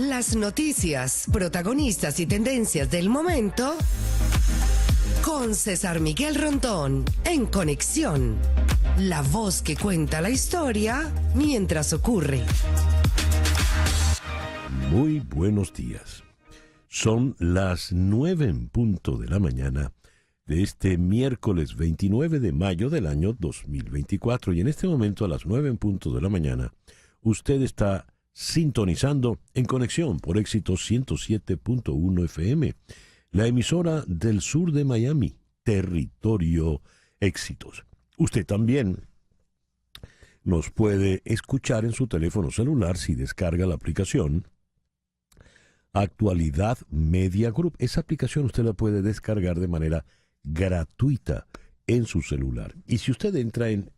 Las noticias, protagonistas y tendencias del momento con César Miguel Rondón en Conexión. La voz que cuenta la historia mientras ocurre. Muy buenos días. Son las 9 en punto de la mañana de este miércoles 29 de mayo del año 2024. Y en este momento, a las 9 en punto de la mañana, usted está sintonizando en Conexión por Éxitos 107.1 FM, la emisora del sur de Miami, territorio Éxitos. Usted también nos puede escuchar en su teléfono celular si descarga la aplicación Actualidad Media Group. Esa aplicación usted la puede descargar de manera gratuita en su celular. Y si usted entra en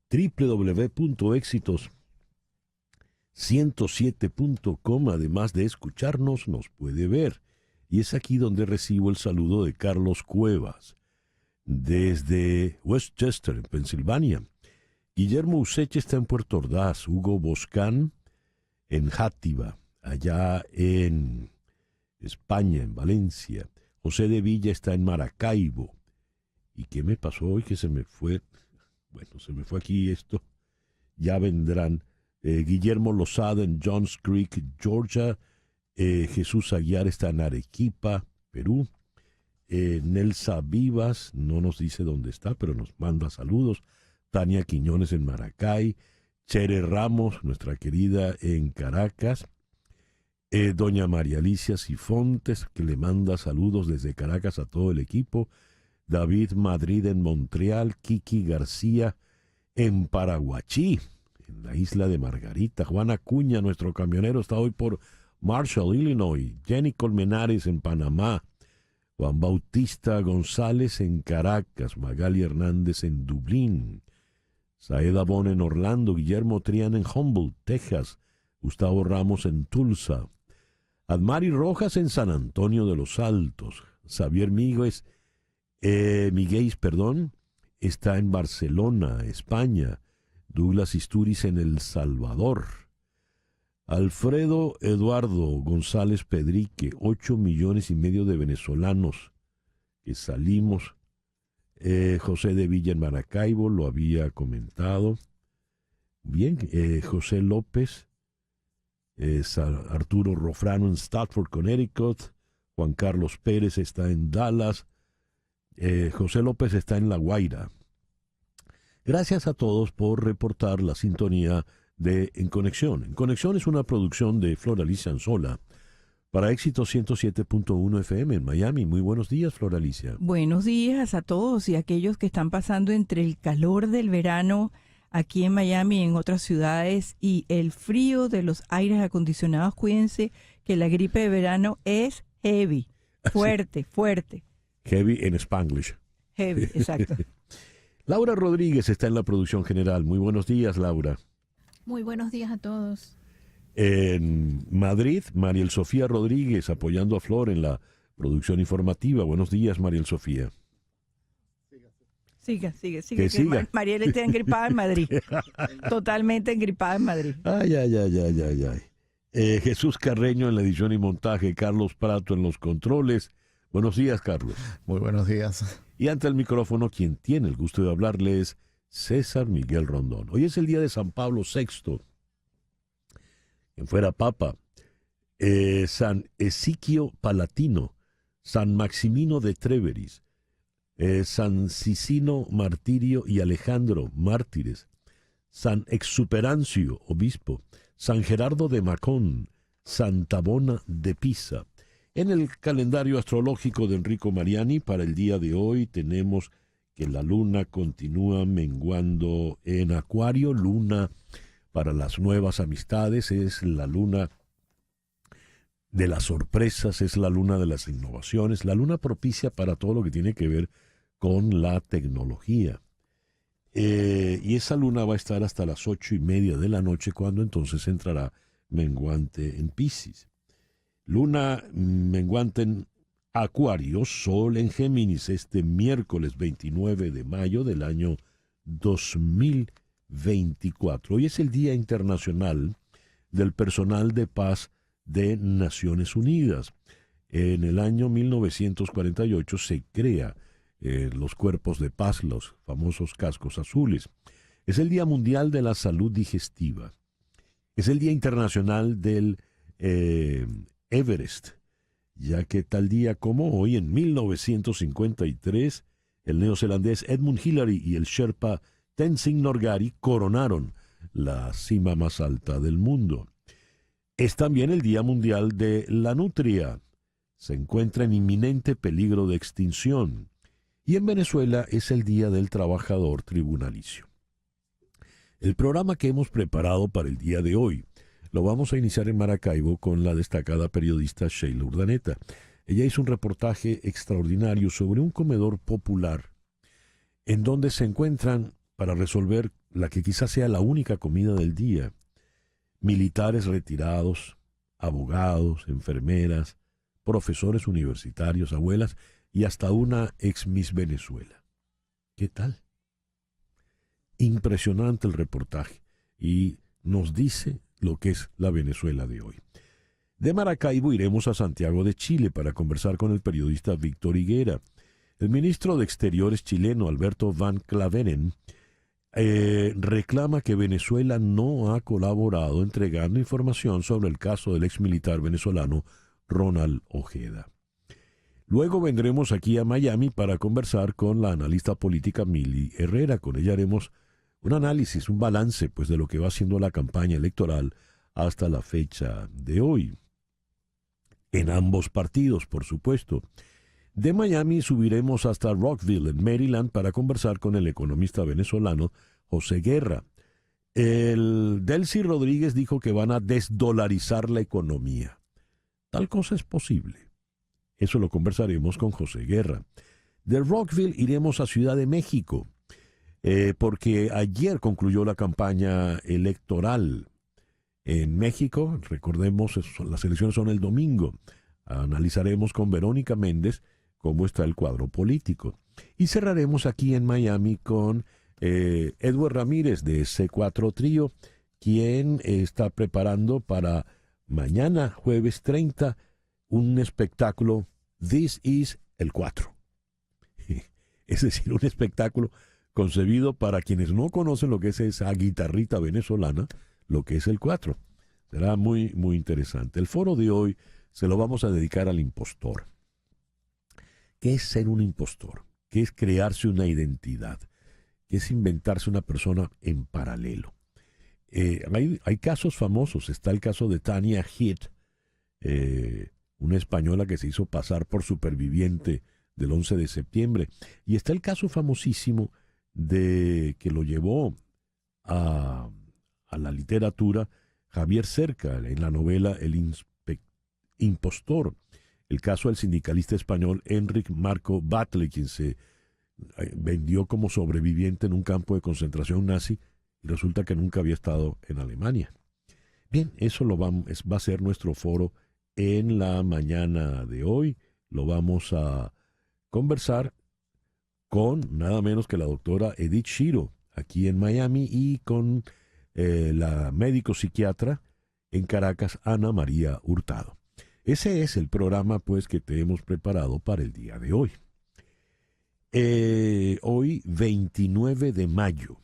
www.éxitos107.com, además de escucharnos, nos puede ver. Y es aquí donde recibo el saludo de Carlos Cuevas, desde Westchester, en Pensilvania. Guillermo Useche está en Puerto Ordaz, Hugo Boscán en Játiva, allá en España, en Valencia. José de Villa está en Maracaibo. ¿Y qué me pasó hoy que se me fue? Bueno, se me fue aquí esto. Ya vendrán. Guillermo Lozada en Johns Creek, Georgia. Jesús Aguiar está en Arequipa, Perú. Nelsa Vivas, no nos dice dónde está, pero nos manda saludos. Tania Quiñones en Maracay. Chere Ramos, nuestra querida, en Caracas. Doña María Alicia Sifontes, que le manda saludos desde Caracas a todo el equipo. David Madrid en Montreal. Kiki García en Paraguachí, en la isla de Margarita. Juan Acuña, nuestro camionero, está hoy por Marshall, Illinois. Jenny Colmenares en Panamá. Juan Bautista González en Caracas. Magali Hernández en Dublín. Saeda Bon en Orlando. Guillermo Triana en Humboldt, Texas. Gustavo Ramos en Tulsa. Admari Rojas en San Antonio de los Altos. Xavier Miguel está en Barcelona, España. Douglas Isturiz en El Salvador. Alfredo Eduardo González Pedrique, 8,5 millones de venezolanos que salimos. José de Villa en Maracaibo, lo había comentado. Bien, José López. Arturo Rofrano en Stratford, Connecticut. Juan Carlos Pérez está en Dallas. José López está en La Guaira. Gracias a todos por reportar la sintonía de En Conexión. En Conexión es una producción de Flor Alicia Anzola para Éxitos 107.1 FM en Miami. Muy buenos días, Flor Alicia. Buenos días a todos y a aquellos que están pasando entre el calor del verano aquí en Miami y en otras ciudades y el frío de los aires acondicionados. Cuídense que la gripe de verano es heavy, fuerte, fuerte. Heavy en Spanglish. Heavy, exacto. Laura Rodríguez está en la producción general. Muy buenos días, Laura. Muy buenos días a todos. En Madrid, Mariel Sofía Rodríguez apoyando a Flor en la producción informativa. Buenos días, Mariel Sofía. Siga. Que siga. Mariel está engripada en Madrid. Totalmente engripada en Madrid. Ay. Jesús Carreño en la edición y montaje. Carlos Prato en los controles. Buenos días, Carlos. Muy buenos días. Y ante el micrófono, quien tiene el gusto de hablarles, César Miguel Rondón. Hoy es el día de San Pablo VI, quien fuera papa. San Esiquio Palatino. San Maximino de Tréveris. San Sicino Martirio y Alejandro, mártires. San Exuperancio, obispo. San Gerardo de Macón. Santa Bona de Pisa. En el calendario astrológico de Enrico Mariani, para el día de hoy tenemos que la luna continúa menguando en Acuario. Luna para las nuevas amistades, es la luna de las sorpresas, es la luna de las innovaciones, la luna propicia para todo lo que tiene que ver con la tecnología. Y esa luna va a estar hasta las 8:30 de la noche, cuando entonces entrará menguante en Piscis. Luna menguante en Acuario, Sol en Géminis, este miércoles 29 de mayo del año 2024. Hoy es el Día Internacional del Personal de Paz de Naciones Unidas. En el año 1948 se crea los cuerpos de paz, los famosos cascos azules. Es el Día Mundial de la Salud Digestiva. Es el Día Internacional del Everest, ya que tal día como hoy, en 1953, el neozelandés Edmund Hillary y el Sherpa Tenzing Norgay coronaron la cima más alta del mundo. Es también el Día Mundial de la Nutria. Se encuentra en inminente peligro de extinción. Y en Venezuela es el Día del Trabajador Tribunalicio. El programa que hemos preparado para el día de hoy lo vamos a iniciar en Maracaibo con la destacada periodista Sheila Urdaneta. Ella hizo un reportaje extraordinario sobre un comedor popular en donde se encuentran, para resolver la que quizás sea la única comida del día, militares retirados, abogados, enfermeras, profesores universitarios, abuelas y hasta una ex Miss Venezuela. ¿Qué tal? Impresionante el reportaje y nos dice lo que es la Venezuela de hoy. De Maracaibo iremos a Santiago de Chile para conversar con el periodista Víctor Higuera. El ministro de Exteriores chileno, Alberto Van Claveren, reclama que Venezuela no ha colaborado entregando información sobre el caso del exmilitar venezolano Ronald Ojeda. Luego vendremos aquí a Miami para conversar con la analista política Mili Herrera. Con ella haremos un análisis, un balance pues, de lo que va siendo la campaña electoral hasta la fecha de hoy. En ambos partidos, por supuesto. De Miami subiremos hasta Rockville, en Maryland, para conversar con el economista venezolano José Guerra. El Delcy Rodríguez dijo que van a desdolarizar la economía. Tal cosa es posible. Eso lo conversaremos con José Guerra. De Rockville iremos a Ciudad de México, porque ayer concluyó la campaña electoral en México. Recordemos, las elecciones son el domingo. Analizaremos con Verónica Méndez cómo está el cuadro político. Y cerraremos aquí en Miami con Edward Ramírez de C4 Trío, quien está preparando para mañana, jueves 30, un espectáculo, This is el 4. Es decir, un espectáculo concebido para quienes no conocen lo que es esa guitarrita venezolana, lo que es el 4. Será muy, muy interesante. El foro de hoy se lo vamos a dedicar al impostor. ¿Qué es ser un impostor? ¿Qué es crearse una identidad? ¿Qué es inventarse una persona en paralelo? Hay casos famosos. Está el caso de Tania Heath, una española que se hizo pasar por superviviente del 11 de septiembre. Y está el caso famosísimo de que lo llevó a la literatura Javier Cerca en la novela El Impostor. El caso del sindicalista español Enric Marco Batlle, quien se vendió como sobreviviente en un campo de concentración nazi y resulta que nunca había estado en Alemania. Bien, eso va a ser nuestro foro en la mañana de hoy. Lo vamos a conversar con nada menos que la doctora Edith Shiro, aquí en Miami, y con la médico psiquiatra en Caracas, Ana María Hurtado. Ese es el programa pues que te hemos preparado para el día de hoy. Hoy 29 de mayo.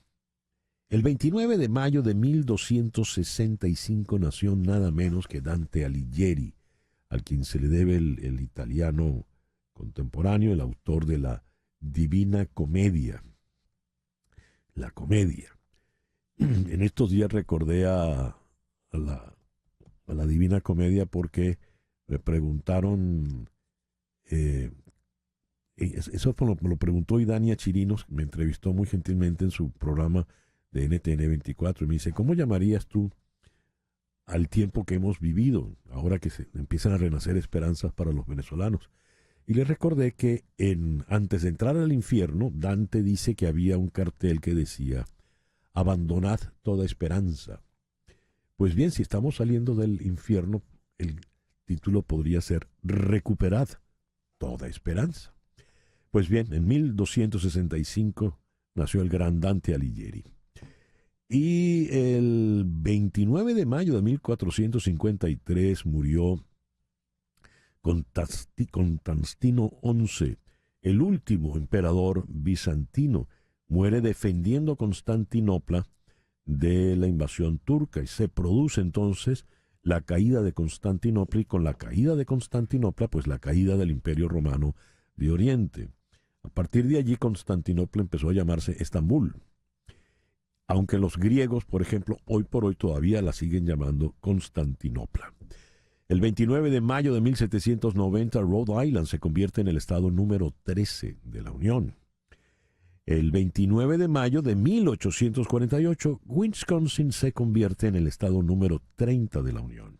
El 29 de mayo de 1265 nació nada menos que Dante Alighieri, al quien se le debe el italiano contemporáneo, el autor de la Divina Comedia. La comedia. En estos días recordé a la Divina Comedia porque me preguntaron, eso me lo preguntó Idania Chirinos, me entrevistó muy gentilmente en su programa de NTN 24, y me dice, ¿cómo llamarías tú al tiempo que hemos vivido, ahora que se empiezan a renacer esperanzas para los venezolanos? Y le recordé que antes de entrar al infierno, Dante dice que había un cartel que decía, abandonad toda esperanza. Pues bien, si estamos saliendo del infierno, el título podría ser recuperad toda esperanza. Pues bien, en 1265 nació el gran Dante Alighieri. Y el 29 de mayo de 1453 murió Constantino XI, el último emperador bizantino. Muere defendiendo Constantinopla de la invasión turca y se produce entonces la caída de Constantinopla, y con la caída de Constantinopla, pues la caída del Imperio Romano de Oriente. A partir de allí, Constantinopla empezó a llamarse Estambul, aunque los griegos, por ejemplo, hoy por hoy todavía la siguen llamando Constantinopla. El 29 de mayo de 1790, Rhode Island se convierte en el estado número 13 de la Unión. El 29 de mayo de 1848, Wisconsin se convierte en el estado número 30 de la Unión.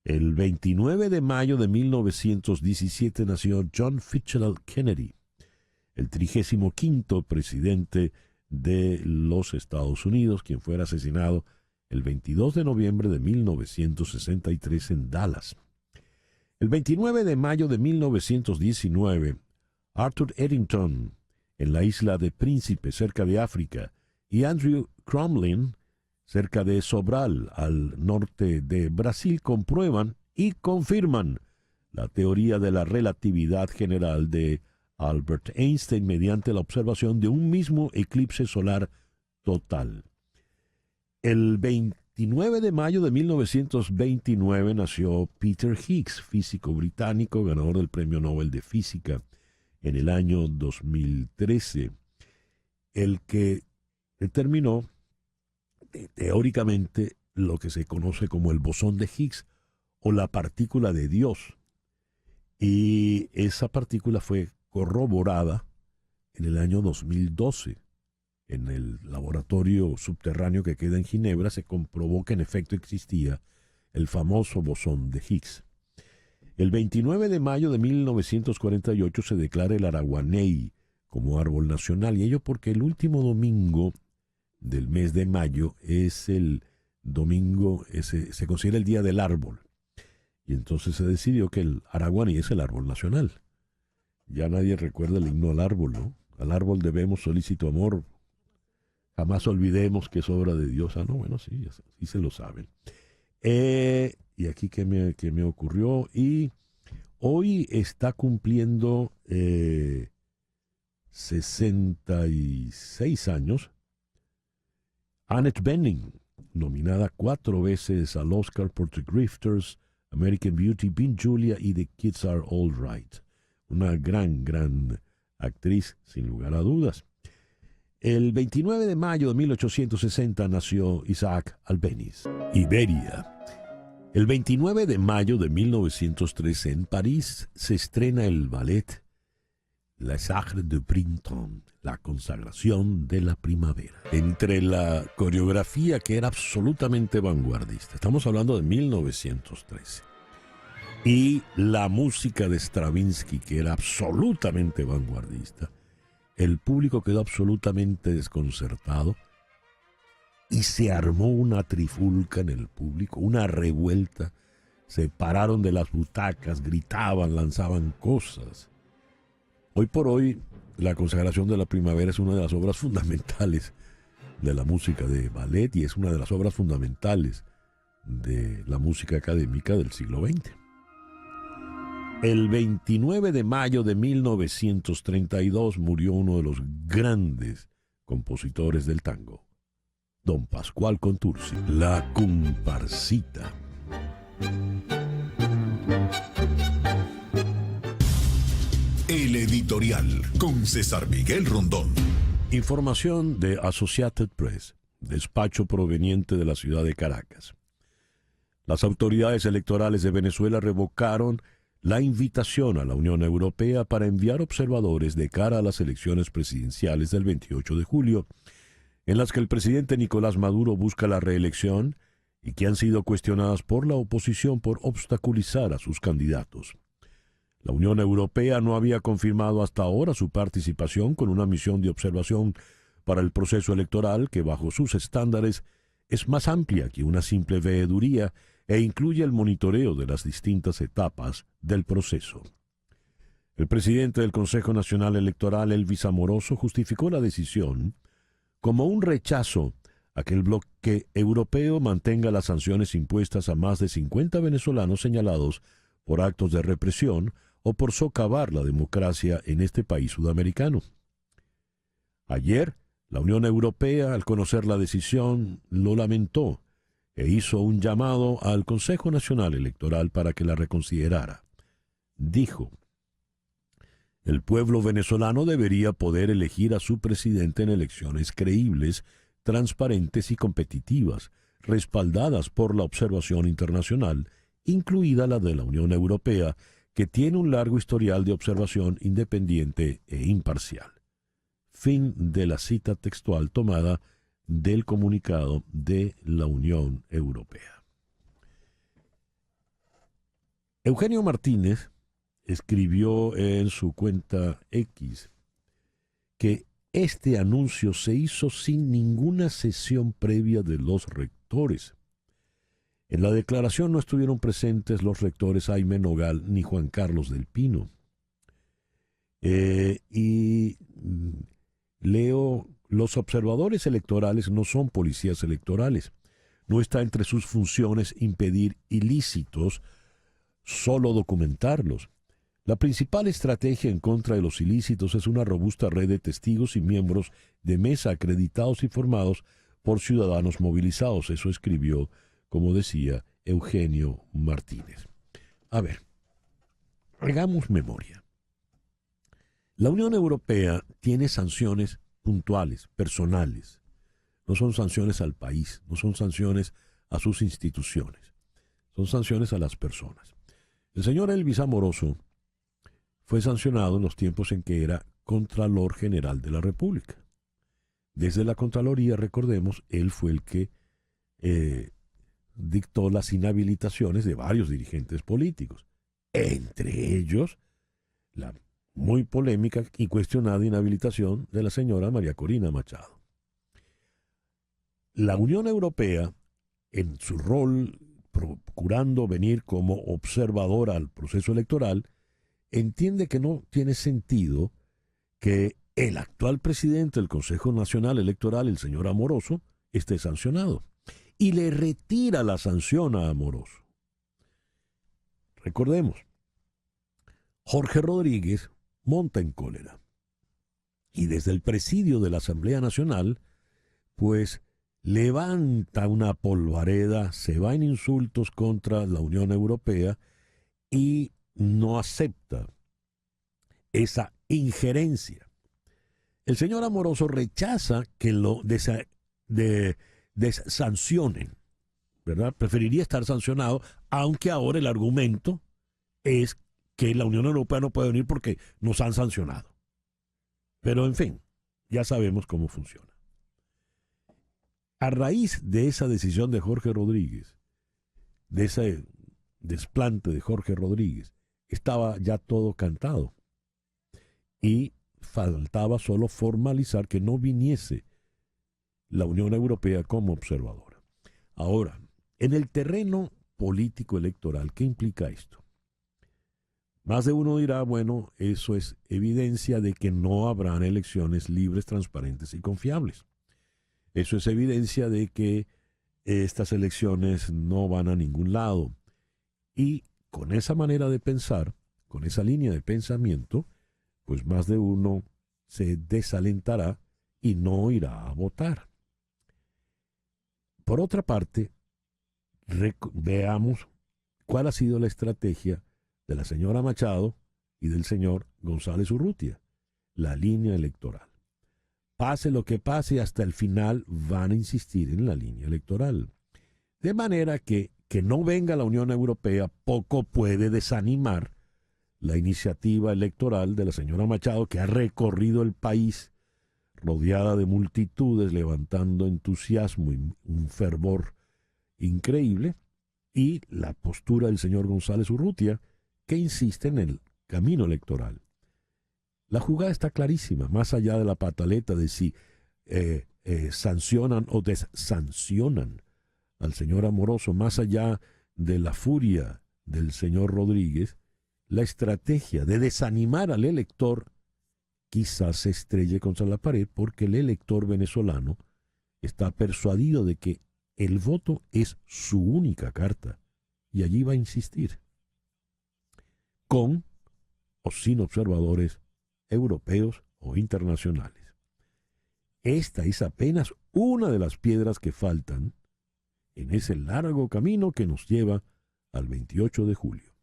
El 29 de mayo de 1917 nació John Fitzgerald Kennedy, el 35º presidente de los Estados Unidos, quien fuera asesinado el 22 de noviembre de 1963 en Dallas. El 29 de mayo de 1919, Arthur Eddington, en la isla de Príncipe, cerca de África, y Andrew Crumlin, cerca de Sobral, al norte de Brasil, comprueban y confirman la teoría de la relatividad general de Albert Einstein mediante la observación de un mismo eclipse solar total. El 29 de mayo de 1929 nació Peter Higgs, físico británico, ganador del Premio Nobel de Física en el año 2013, el que determinó teóricamente lo que se conoce como el bosón de Higgs o la partícula de Dios. Y esa partícula fue corroborada en el año 2012. En el laboratorio subterráneo que queda en Ginebra se comprobó que en efecto existía el famoso bosón de Higgs. El 29 de mayo de 1948 se declara el araguaney como árbol nacional, y ello porque el último domingo del mes de mayo es el domingo, se considera el Día del Árbol. Y entonces se decidió que el araguaney es el árbol nacional. Ya nadie recuerda el himno al árbol, ¿no? Al árbol debemos solícito amor, jamás olvidemos que es obra de Dios. Ah, no, bueno, sí se lo saben. Y aquí que me ocurrió, y hoy está cumpliendo 66 años Annette Bening, nominada 4 veces al Oscar por The Grifters, American Beauty, Being Julia y The Kids Are All Right. Una gran actriz, sin lugar a dudas. El 29 de mayo de 1860 nació Isaac Albéniz. Iberia. El 29 de mayo de 1913 en París se estrena el ballet La Sacre de Printemps, la consagración de la primavera. Entre la coreografía que era absolutamente vanguardista, estamos hablando de 1913, y la música de Stravinsky, que era absolutamente vanguardista, el público quedó absolutamente desconcertado y se armó una trifulca en el público, una revuelta. Se pararon de las butacas, gritaban, lanzaban cosas. Hoy por hoy, la consagración de la primavera es una de las obras fundamentales de la música de ballet y es una de las obras fundamentales de la música académica del siglo XX. El 29 de mayo de 1932 murió uno de los grandes compositores del tango, don Pascual Contursi, la comparsita. El editorial con César Miguel Rondón. Información de Associated Press, despacho proveniente de la ciudad de Caracas. Las autoridades electorales de Venezuela revocaron la invitación a la Unión Europea para enviar observadores de cara a las elecciones presidenciales del 28 de julio, en las que el presidente Nicolás Maduro busca la reelección y que han sido cuestionadas por la oposición por obstaculizar a sus candidatos. La Unión Europea no había confirmado hasta ahora su participación con una misión de observación para el proceso electoral que, bajo sus estándares, es más amplia que una simple veeduría e incluye el monitoreo de las distintas etapas del proceso. El presidente del Consejo Nacional Electoral, Elvis Amoroso, justificó la decisión como un rechazo a que el bloque europeo mantenga las sanciones impuestas a más de 50 venezolanos señalados por actos de represión o por socavar la democracia en este país sudamericano. Ayer, la Unión Europea, al conocer la decisión, lo lamentó e hizo un llamado al Consejo Nacional Electoral para que la reconsiderara. Dijo: el pueblo venezolano debería poder elegir a su presidente en elecciones creíbles, transparentes y competitivas, respaldadas por la observación internacional, incluida la de la Unión Europea, que tiene un largo historial de observación independiente e imparcial. Fin de la cita textual tomada del comunicado de la Unión Europea. Eugenio Martínez escribió en su cuenta X que este anuncio se hizo sin ninguna sesión previa de los rectores. En la declaración no estuvieron presentes los rectores Jaime Nogal ni Juan Carlos del Pino. Leo: los observadores electorales no son policías electorales. No está entre sus funciones impedir ilícitos, solo documentarlos. La principal estrategia en contra de los ilícitos es una robusta red de testigos y miembros de mesa acreditados y formados por ciudadanos movilizados. Eso escribió, como decía, Eugenio Martínez. A ver, hagamos memoria. La Unión Europea tiene sanciones puntuales, personales. No son sanciones al país, no son sanciones a sus instituciones. Son sanciones a las personas. El señor Elvis Amoroso fue sancionado en los tiempos en que era Contralor General de la República. Desde la Contraloría, recordemos, él fue el que dictó las inhabilitaciones de varios dirigentes políticos, entre ellos la muy polémica y cuestionada inhabilitación de la señora María Corina Machado. La Unión Europea, en su rol procurando venir como observadora al proceso electoral, entiende que no tiene sentido que el actual presidente del Consejo Nacional Electoral, el señor Amoroso, esté sancionado, y le retira la sanción a Amoroso. Recordemos, Jorge Rodríguez monta en cólera, y desde el presidio de la Asamblea Nacional, pues levanta una polvareda, se va en insultos contra la Unión Europea y no acepta esa injerencia. El señor Amoroso rechaza que lo sancionen, ¿verdad? Preferiría estar sancionado, aunque ahora el argumento es que la Unión Europea no puede venir porque nos han sancionado. Pero en fin, ya sabemos cómo funciona. A raíz de esa decisión de Jorge Rodríguez, de ese desplante de Jorge Rodríguez, estaba ya todo cantado y faltaba solo formalizar que no viniese la Unión Europea como observadora. Ahora, en el terreno político electoral, ¿qué implica esto? Más de uno dirá, bueno, eso es evidencia de que no habrán elecciones libres, transparentes y confiables. Eso es evidencia de que estas elecciones no van a ningún lado. Y con esa manera de pensar, con esa línea de pensamiento, pues más de uno se desalentará y no irá a votar. Por otra parte, veamos cuál ha sido la estrategia de la señora Machado y del señor González Urrutia, la línea electoral. Pase lo que pase, hasta el final van a insistir en la línea electoral. De manera que no venga la Unión Europea poco puede desanimar la iniciativa electoral de la señora Machado, que ha recorrido el país rodeada de multitudes, levantando entusiasmo y un fervor increíble, y la postura del señor González Urrutia, que insiste en el camino electoral. La jugada está clarísima, más allá de la pataleta de si sancionan o desancionan al señor Amoroso, más allá de la furia del señor Rodríguez, la estrategia de desanimar al elector quizás se estrelle contra la pared, porque el elector venezolano está persuadido de que el voto es su única carta y allí va a insistir, con o sin observadores europeos o internacionales. Esta es apenas una de las piedras que faltan en ese largo camino que nos lleva al 28 de julio.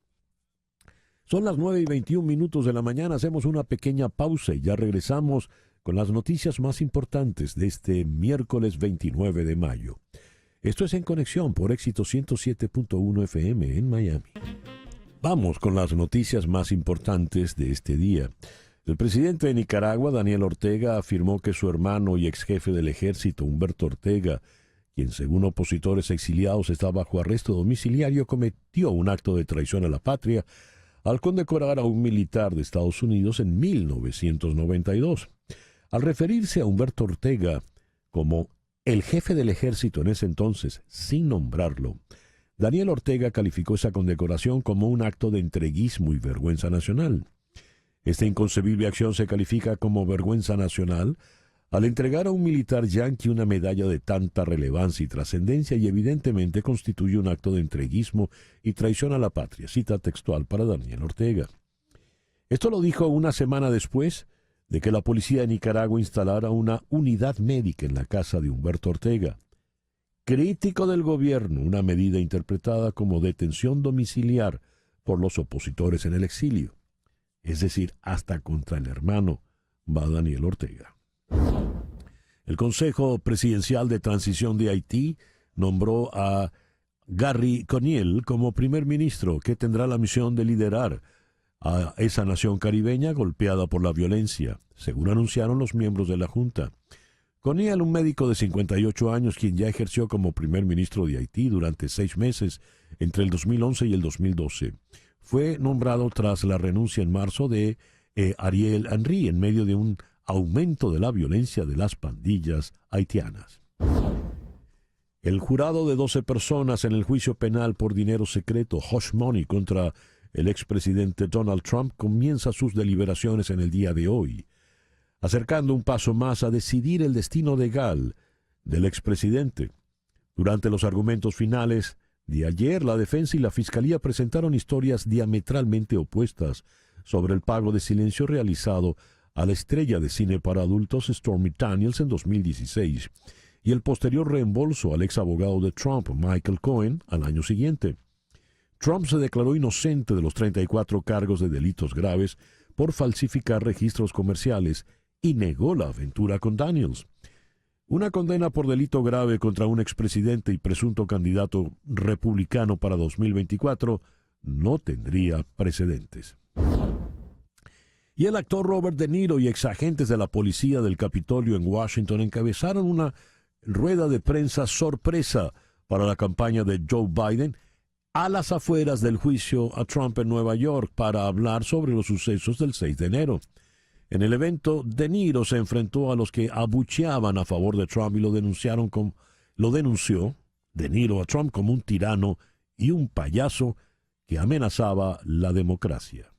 Son las 9:21 de la mañana, hacemos una pequeña pausa y ya regresamos con las noticias más importantes de este miércoles 29 de mayo. Esto es En Conexión por Éxito 107.1 FM en Miami. Vamos con las noticias más importantes de este día. El presidente de Nicaragua, Daniel Ortega, afirmó que su hermano y ex jefe del ejército, Humberto Ortega, quien según opositores exiliados está bajo arresto domiciliario, cometió un acto de traición a la patria al condecorar a un militar de Estados Unidos en 1992. Al referirse a Humberto Ortega como el jefe del ejército en ese entonces, sin nombrarlo, Daniel Ortega calificó esa condecoración como un acto de entreguismo y vergüenza nacional. Esta inconcebible acción se califica como vergüenza nacional al entregar a un militar yanqui una medalla de tanta relevancia y trascendencia y evidentemente constituye un acto de entreguismo y traición a la patria, cita textual para Daniel Ortega. Esto lo dijo una semana después de que la policía de Nicaragua instalara una unidad médica en la casa de Humberto Ortega. Crítico del gobierno, una medida interpretada como detención domiciliar por los opositores en el exilio. Es decir, hasta contra el hermano va Daniel Ortega. El Consejo Presidencial de Transición de Haití nombró a Gary Conille como primer ministro, que tendrá la misión de liderar a esa nación caribeña golpeada por la violencia, según anunciaron los miembros de la Junta. Conille, un médico de 58 años, quien ya ejerció como primer ministro de Haití durante 6 meses entre el 2011 y el 2012, fue nombrado tras la renuncia en marzo de Ariel Henry en medio de un aumento de la violencia de las pandillas haitianas. El jurado de 12 personas en el juicio penal por dinero secreto, hush money, contra el expresidente Donald Trump comienza sus deliberaciones en el día de hoy, acercando un paso más a decidir el destino legal del expresidente. Durante los argumentos finales de ayer, la defensa y la fiscalía presentaron historias diametralmente opuestas sobre el pago de silencio realizado a la estrella de cine para adultos Stormy Daniels en 2016 y el posterior reembolso al ex abogado de Trump, Michael Cohen, al año siguiente. Trump se declaró inocente de los 34 cargos de delitos graves por falsificar registros comerciales y negó la aventura con Daniels. Una condena por delito grave contra un expresidente y presunto candidato republicano para 2024 no tendría precedentes. Y el actor Robert De Niro y exagentes de la policía del Capitolio en Washington encabezaron una rueda de prensa sorpresa para la campaña de Joe Biden a las afueras del juicio a Trump en Nueva York para hablar sobre los sucesos del 6 de enero. En el evento, De Niro se enfrentó a los que abucheaban a favor de Trump y lo denunció De Niro a Trump como un tirano y un payaso que amenazaba la democracia.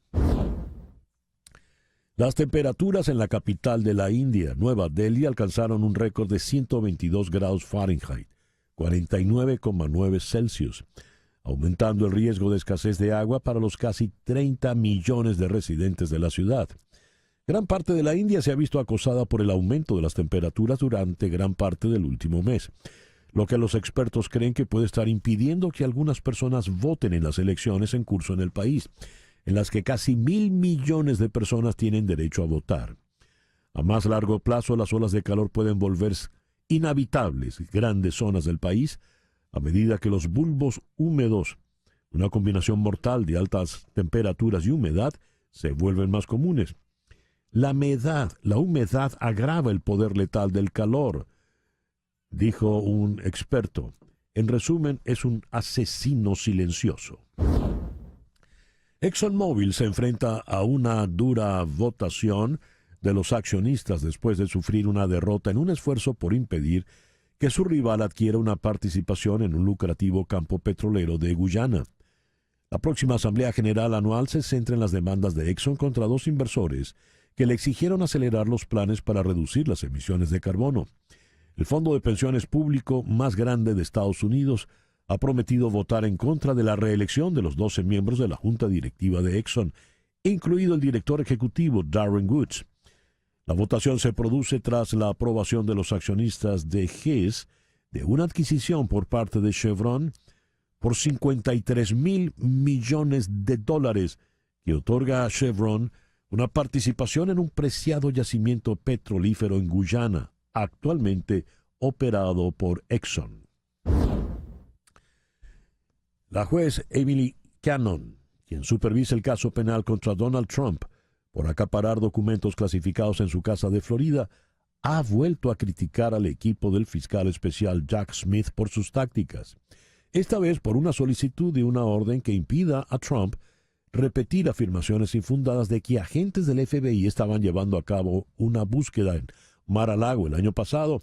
Las temperaturas en la capital de la India, Nueva Delhi, alcanzaron un récord de 122 grados Fahrenheit, 49,9 Celsius, aumentando el riesgo de escasez de agua para los casi 30 millones de residentes de la ciudad. Gran parte de la India se ha visto acosada por el aumento de las temperaturas durante gran parte del último mes, lo que los expertos creen que puede estar impidiendo que algunas personas voten en las elecciones en curso en el país, en las que casi 1.000 millones de personas tienen derecho a votar. A más largo plazo, las olas de calor pueden volverse inhabitables grandes zonas del país a medida que los bulbos húmedos, una combinación mortal de altas temperaturas y humedad, se vuelven más comunes. La humedad agrava el poder letal del calor, dijo un experto. En resumen, es un asesino silencioso. ExxonMobil se enfrenta a una dura votación de los accionistas después de sufrir una derrota en un esfuerzo por impedir que su rival adquiera una participación en un lucrativo campo petrolero de Guyana. La próxima Asamblea General anual se centra en las demandas de Exxon contra 2 inversores que le exigieron acelerar los planes para reducir las emisiones de carbono. El fondo de pensiones público más grande de Estados Unidos ha prometido votar en contra de la reelección de los 12 miembros de la junta directiva de Exxon, incluido el director ejecutivo Darren Woods. La votación se produce tras la aprobación de los accionistas de Hess de una adquisición por parte de Chevron por $53,000 millones que otorga a Chevron una participación en un preciado yacimiento petrolífero en Guyana, actualmente operado por Exxon. La juez Emily Cannon, quien supervisa el caso penal contra Donald Trump por acaparar documentos clasificados en su casa de Florida, ha vuelto a criticar al equipo del fiscal especial Jack Smith por sus tácticas, esta vez por una solicitud de una orden que impida a Trump repetir afirmaciones infundadas de que agentes del FBI estaban llevando a cabo una búsqueda en Mar-a-Lago el año pasado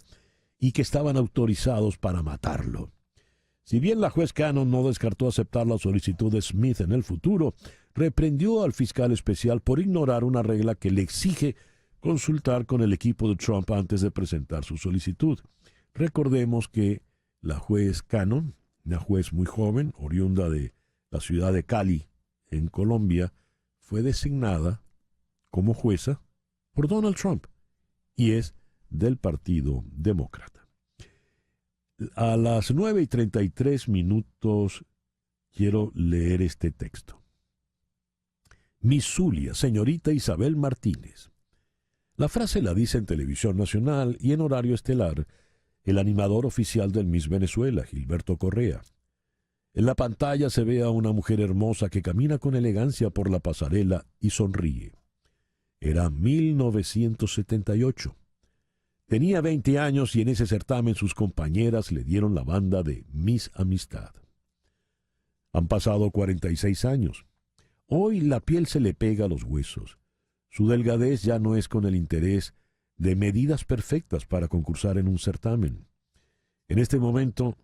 y que estaban autorizados para matarlo. Si bien la juez Cannon no descartó aceptar la solicitud de Smith en el futuro, reprendió al fiscal especial por ignorar una regla que le exige consultar con el equipo de Trump antes de presentar su solicitud. Recordemos que la juez Cannon, una juez muy joven, oriunda de la ciudad de Cali, en Colombia, fue designada como jueza por Donald Trump y es del Partido Demócrata. A las 9:33 quiero leer este texto. Miss Zulia, señorita Isabel Martínez. La frase la dice en Televisión Nacional y en horario estelar el animador oficial del Miss Venezuela, Gilberto Correa. En la pantalla se ve a una mujer hermosa que camina con elegancia por la pasarela y sonríe. Era 1978. Tenía 20 años y en ese certamen sus compañeras le dieron la banda de Miss Amistad. Han pasado 46 años. Hoy la piel se le pega a los huesos. Su delgadez ya no es con el interés de medidas perfectas para concursar en un certamen. En este momento,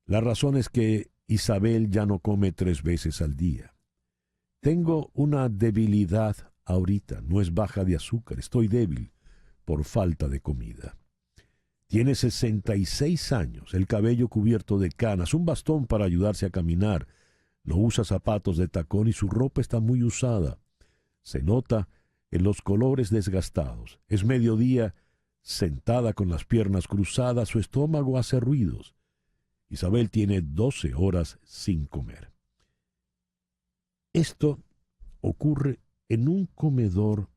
la razón es que Isabel ya no come 3 veces al día. Tengo una debilidad ahorita, no es baja de azúcar, estoy débil por falta de comida. Tiene 66 años, el cabello cubierto de canas, un bastón para ayudarse a caminar, no usa zapatos de tacón y su ropa está muy usada. Se nota en los colores desgastados. Es mediodía, sentada con las piernas cruzadas, su estómago hace ruidos. Isabel tiene 12 horas sin comer. Esto ocurre en un comedor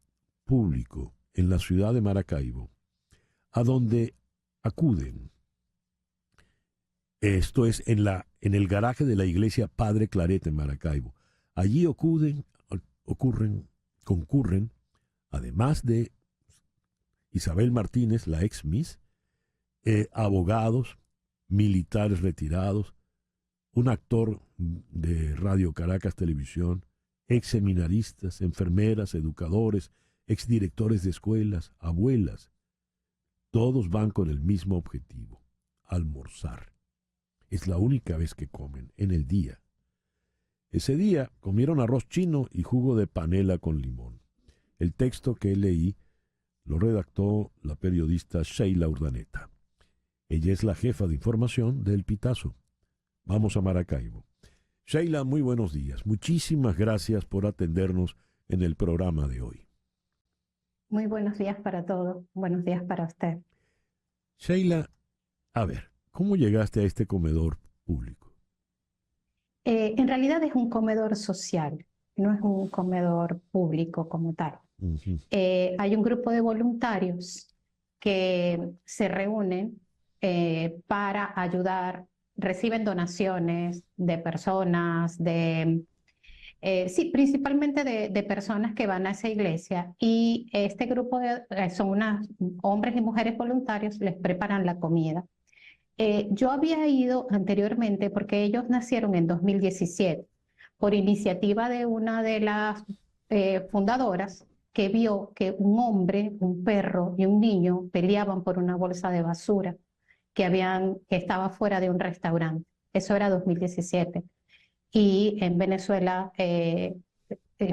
público en la ciudad de Maracaibo, a donde acuden. Esto es en el garaje de la iglesia Padre Claret en Maracaibo. Allí concurren, además de Isabel Martínez, la ex Miss, abogados, militares retirados, un actor de Radio Caracas Televisión, ex seminaristas, enfermeras, educadores, exdirectores de escuelas, abuelas. Todos van con el mismo objetivo: almorzar. Es la única vez que comen en el día. Ese día comieron arroz chino y jugo de panela con limón. El texto que leí lo redactó la periodista Sheila Urdaneta. Ella es la jefa de información de El Pitazo. Vamos a Maracaibo. Sheila, muy buenos días. Muchísimas gracias por atendernos en el programa de hoy. Muy buenos días para todos. Buenos días para usted. Sheila, a ver, ¿cómo llegaste a este comedor público? En realidad es un comedor social, no es un comedor público como tal. Uh-huh. Hay un grupo de voluntarios que se reúnen para ayudar, reciben donaciones de personas, principalmente de personas que van a esa iglesia, y este grupo son hombres y mujeres voluntarios, les preparan la comida. Yo había ido anteriormente porque ellos nacieron en 2017 por iniciativa de una de las fundadoras que vio que un hombre, un perro y un niño peleaban por una bolsa de basura que estaba fuera de un restaurante. Eso era 2017. Y en Venezuela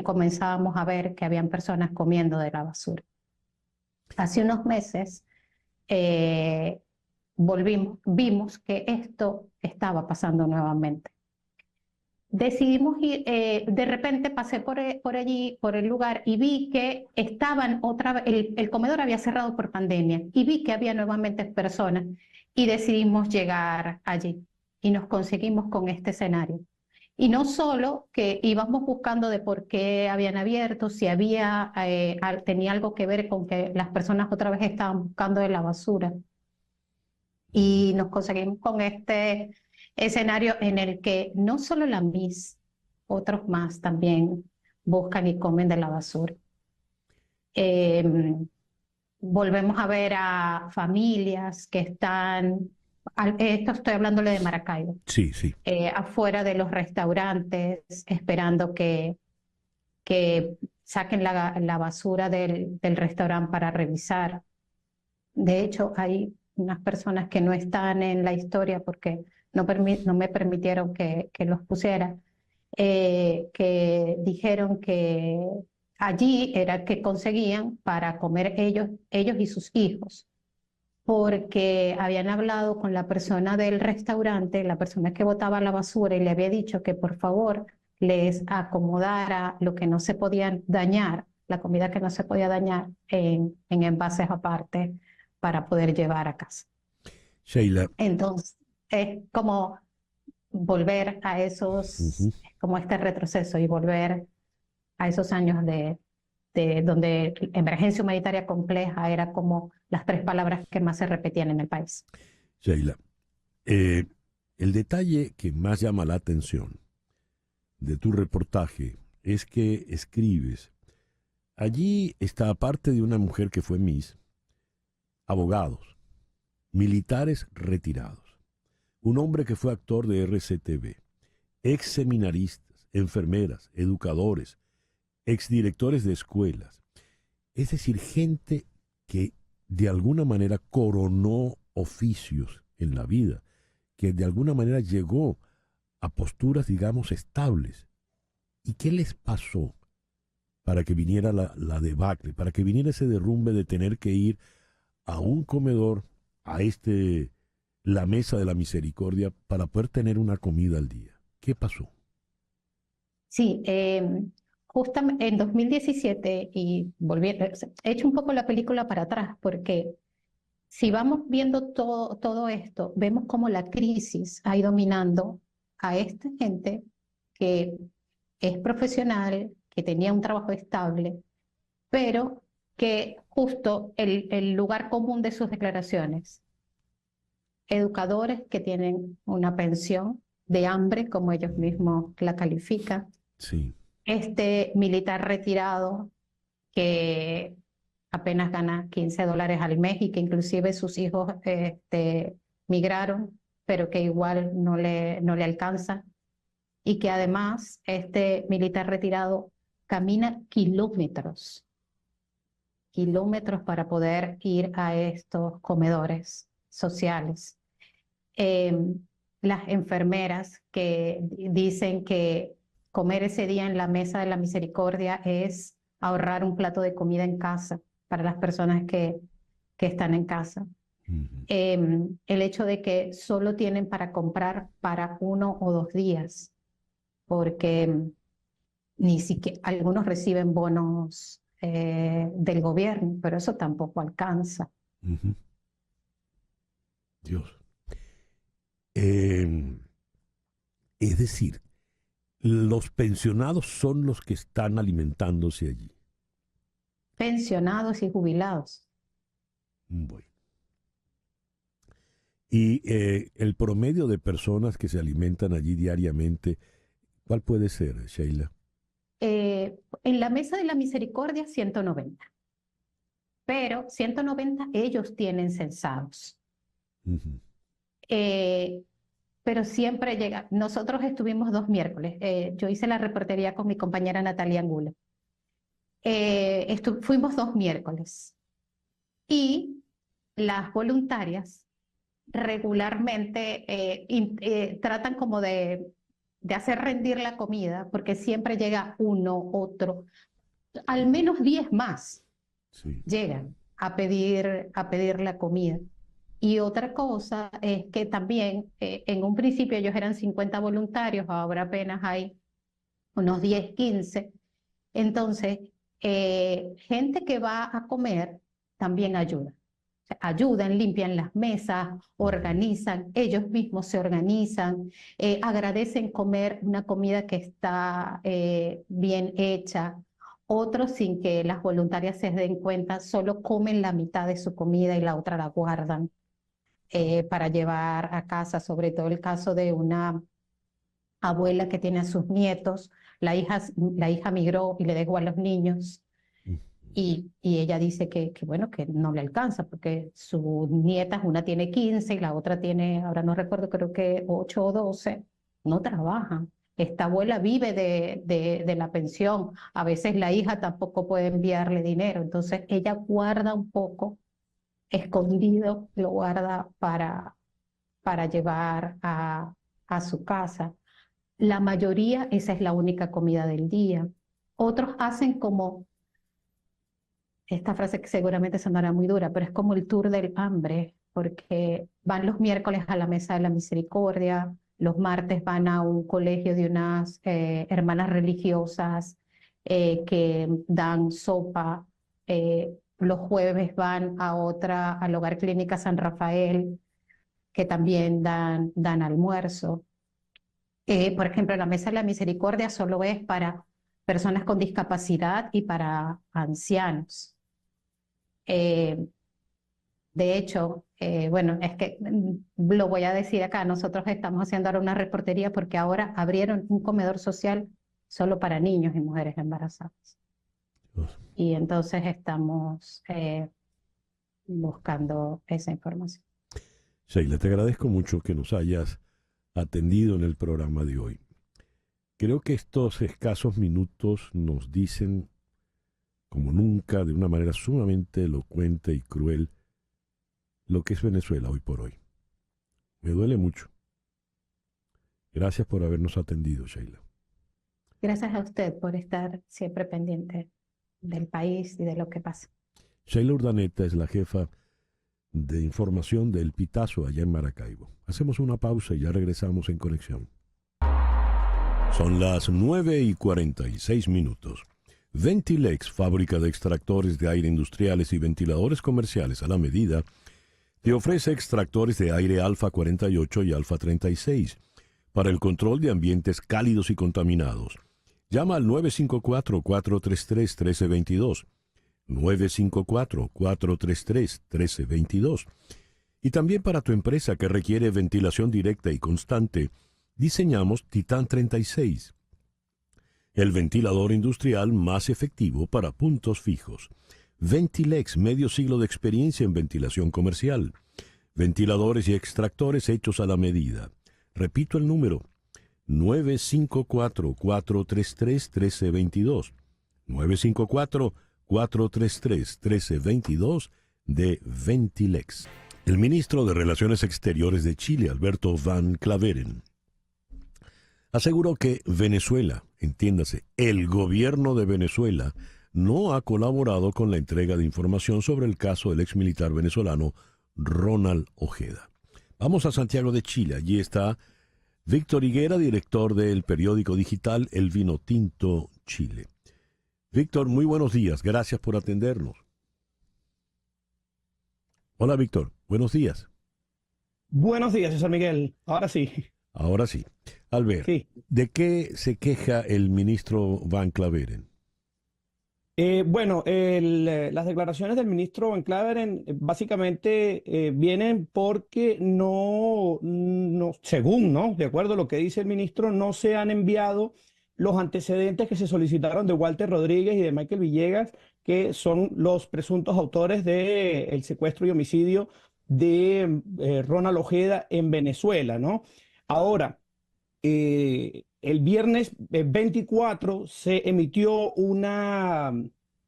comenzábamos a ver que habían personas comiendo de la basura. Hace unos meses vimos que esto estaba pasando nuevamente. Decidimos ir, de repente pasé por allí, por el lugar, y vi que estaban el comedor había cerrado por pandemia, y vi que había nuevamente personas, y decidimos llegar allí, y nos conseguimos con este escenario. Y no solo que íbamos buscando de por qué habían abierto, si tenía algo que ver con que las personas otra vez estaban buscando de la basura. Y nos conseguimos con este escenario en el que no solo la Miss, otros más también buscan y comen de la basura. Volvemos a ver a familias que están, esto estoy hablándole de Maracaibo, Sí, sí. afuera de los restaurantes, esperando que saquen la basura del restaurante para revisar. De hecho, hay unas personas que no están en la historia porque no me permitieron que los pusiera, que dijeron que allí era que conseguían para comer ellos y sus hijos, porque habían hablado con la persona del restaurante, la persona que botaba la basura, y le había dicho que por favor les acomodara lo que no se podía dañar, la comida que no se podía dañar en envases aparte para poder llevar a casa. Sheila. Entonces, es como volver a esos, como este retroceso y volver a esos años de donde emergencia humanitaria compleja era como las 3 palabras que más se repetían en el país. Sheila, el detalle que más llama la atención de tu reportaje es que escribes, allí está, aparte de una mujer que fue Miss, abogados, militares retirados, un hombre que fue actor de RCTV, ex seminaristas, enfermeras, educadores, exdirectores de escuelas, es decir, gente que de alguna manera coronó oficios en la vida, que de alguna manera llegó a posturas, digamos, estables. ¿Y qué les pasó para que viniera la debacle, para que viniera ese derrumbe de tener que ir a un comedor, a la mesa de la misericordia, para poder tener una comida al día? ¿Qué pasó? Sí, justamente en 2017, y volviendo, he hecho un poco la película para atrás, porque si vamos viendo todo esto, vemos cómo la crisis ha ido minando a esta gente que es profesional, que tenía un trabajo estable, pero que justo el lugar común de sus declaraciones, educadores que tienen una pensión de hambre, como ellos mismos la califican, Sí. este militar retirado que apenas gana $15 al mes y que inclusive sus hijos migraron, pero que igual no le alcanza, y que además este militar retirado camina kilómetros para poder ir a estos comedores sociales. Las enfermeras que dicen que comer ese día en la mesa de la misericordia es ahorrar un plato de comida en casa para las personas que están en casa. El hecho de que solo tienen para comprar para 1 o 2 días, porque ni siquiera algunos reciben bonos del gobierno, pero eso tampoco alcanza. Dios. Es decir, los pensionados son los que están alimentándose allí. Pensionados y jubilados. Bueno. Y el promedio de personas que se alimentan allí diariamente, ¿cuál puede ser, Sheila? En la mesa de la misericordia, 190. Pero 190 ellos tienen censados. Pero siempre llega. Nosotros estuvimos 2 miércoles. Yo hice la reportería con mi compañera Natalia Angulo. Fuimos 2 miércoles. Y las voluntarias regularmente tratan como de hacer rendir la comida, porque siempre llega uno, otro, al menos 10 más llegan a pedir la comida. Y otra cosa es que también en un principio ellos eran 50 voluntarios, ahora apenas hay unos 10, 15. Entonces, gente que va a comer también ayuda. O sea, ayudan, limpian las mesas, organizan, ellos mismos se organizan, agradecen comer una comida que está bien hecha. Otros, sin que las voluntarias se den cuenta, solo comen la mitad de su comida y la otra la guardan para llevar a casa, sobre todo el caso de una abuela que tiene a sus nietos, la hija migró y le dejó a los niños y ella dice bueno, que no le alcanza porque sus nietas, una tiene 15 y la otra tiene, ahora no recuerdo, creo que 8 o 12, no trabajan. Esta abuela vive de la pensión, a veces la hija tampoco puede enviarle dinero, entonces ella guarda un poco escondido, lo guarda para llevar a su casa. La mayoría, esa es la única comida del día. Otros hacen como, esta frase que seguramente sonará muy dura, pero es como el tour del hambre, porque van los miércoles a la Mesa de la Misericordia, los martes van a un colegio de unas hermanas religiosas que dan sopa, los jueves van al Hogar Clínica San Rafael, que también dan almuerzo. Por ejemplo, la Mesa de la Misericordia solo es para personas con discapacidad y para ancianos. De hecho, bueno, es que lo voy a decir acá, nosotros estamos haciendo ahora una reportería porque ahora abrieron un comedor social solo para niños y mujeres embarazadas. Y entonces estamos buscando esa información. Sheila, te agradezco mucho que nos hayas atendido en el programa de hoy. Creo que estos escasos minutos nos dicen, como nunca, de una manera sumamente elocuente y cruel, lo que es Venezuela hoy por hoy. Me duele mucho. Gracias por habernos atendido, Sheila. Gracias a usted por estar siempre pendiente del país y de lo que pasa. Sheila Urdaneta es la jefa de información del Pitazo allá en Maracaibo. Hacemos una pausa y ya regresamos en conexión. Son las 9:46. Ventilex, fábrica de extractores de aire industriales y ventiladores comerciales a la medida, te ofrece extractores de aire Alfa 48 y Alfa 36 para el control de ambientes cálidos y contaminados. Llama al 954-433-1322. 954-433-1322. Y también para tu empresa que requiere ventilación directa y constante, diseñamos Titan 36, el ventilador industrial más efectivo para puntos fijos. Ventilex, medio siglo de experiencia en ventilación comercial. Ventiladores y extractores hechos a la medida. Repito el número, 954-433-1322. 954-433-1322 de Ventilex. El ministro de Relaciones Exteriores de Chile, Alberto Van Claveren, aseguró que Venezuela, entiéndase, el gobierno de Venezuela, no ha colaborado con la entrega de información sobre el caso del exmilitar venezolano Ronald Ojeda. Vamos a Santiago de Chile. Allí está Víctor Higuera, director del periódico digital El Vinotinto Chile. Víctor, muy buenos días. Gracias por atendernos. Hola, Víctor. Buenos días. Buenos días, César Miguel. Ahora sí. Ahora sí. Albert, Sí. ¿de qué se queja el ministro Van Claveren? Las declaraciones del ministro Van Claveren básicamente vienen porque según, ¿no? De acuerdo a lo que dice el ministro, no se han enviado los antecedentes que se solicitaron de Walter Rodríguez y de Michael Villegas, que son los presuntos autores del secuestro y homicidio de Ronald Ojeda en Venezuela, ¿no? Ahora, el viernes 24 se emitió una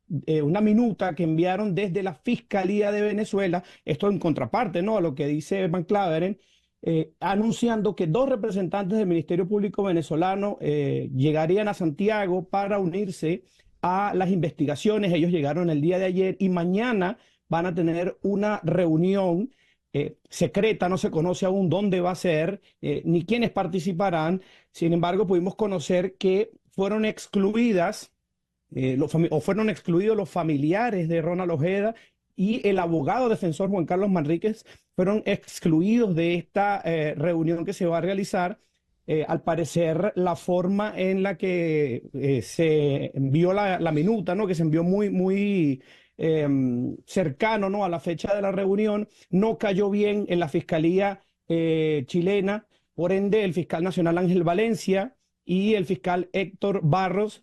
minuta que enviaron desde la Fiscalía de Venezuela, esto en contraparte, ¿no?, a lo que dice Van Claveren, anunciando que 2 representantes del Ministerio Público venezolano llegarían a Santiago para unirse a las investigaciones. Ellos llegaron el día de ayer y mañana van a tener una reunión secreta, no se conoce aún dónde va a ser, ni quiénes participarán. Sin embargo, pudimos conocer que fueron excluidas fueron excluidos los familiares de Ronald Ojeda y el abogado defensor Juan Carlos Manríquez fueron excluidos de esta reunión que se va a realizar. Al parecer, la forma en la que se envió la minuta, ¿no? Que se envió muy cercano, ¿no? A la fecha de la reunión, no cayó bien en la Fiscalía chilena. Por ende, el fiscal nacional Ángel Valencia y el fiscal Héctor Barros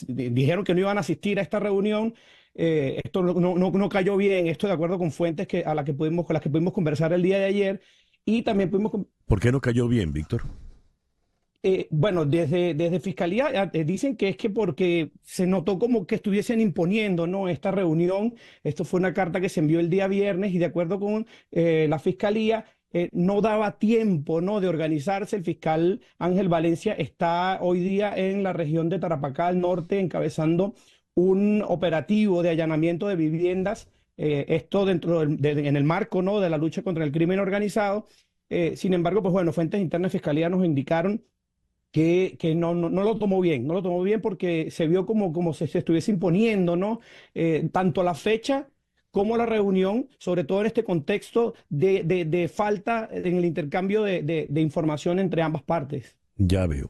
dijeron que no iban a asistir a esta reunión. Esto no cayó bien, esto de acuerdo con fuentes con las que pudimos conversar el día de ayer. Y también ¿Por qué no cayó bien, Víctor? Bueno, desde Fiscalía dicen que es que porque se notó como que estuviesen imponiendo, ¿no? Esta reunión. Esto fue una carta que se envió el día viernes y de acuerdo con la Fiscalía no daba tiempo, ¿no? De organizarse. El fiscal Ángel Valencia está hoy día en la región de Tarapacá, al norte, encabezando un operativo de allanamiento de viviendas. Esto en el marco, ¿no? De la lucha contra el crimen organizado. Sin embargo, pues bueno, fuentes internas de Fiscalía nos indicaron que no lo tomó bien, no lo tomó bien porque se vio como se estuviese imponiendo, ¿no? Tanto la fecha como la reunión, sobre todo en este contexto de falta en el intercambio de información entre ambas partes. Ya veo.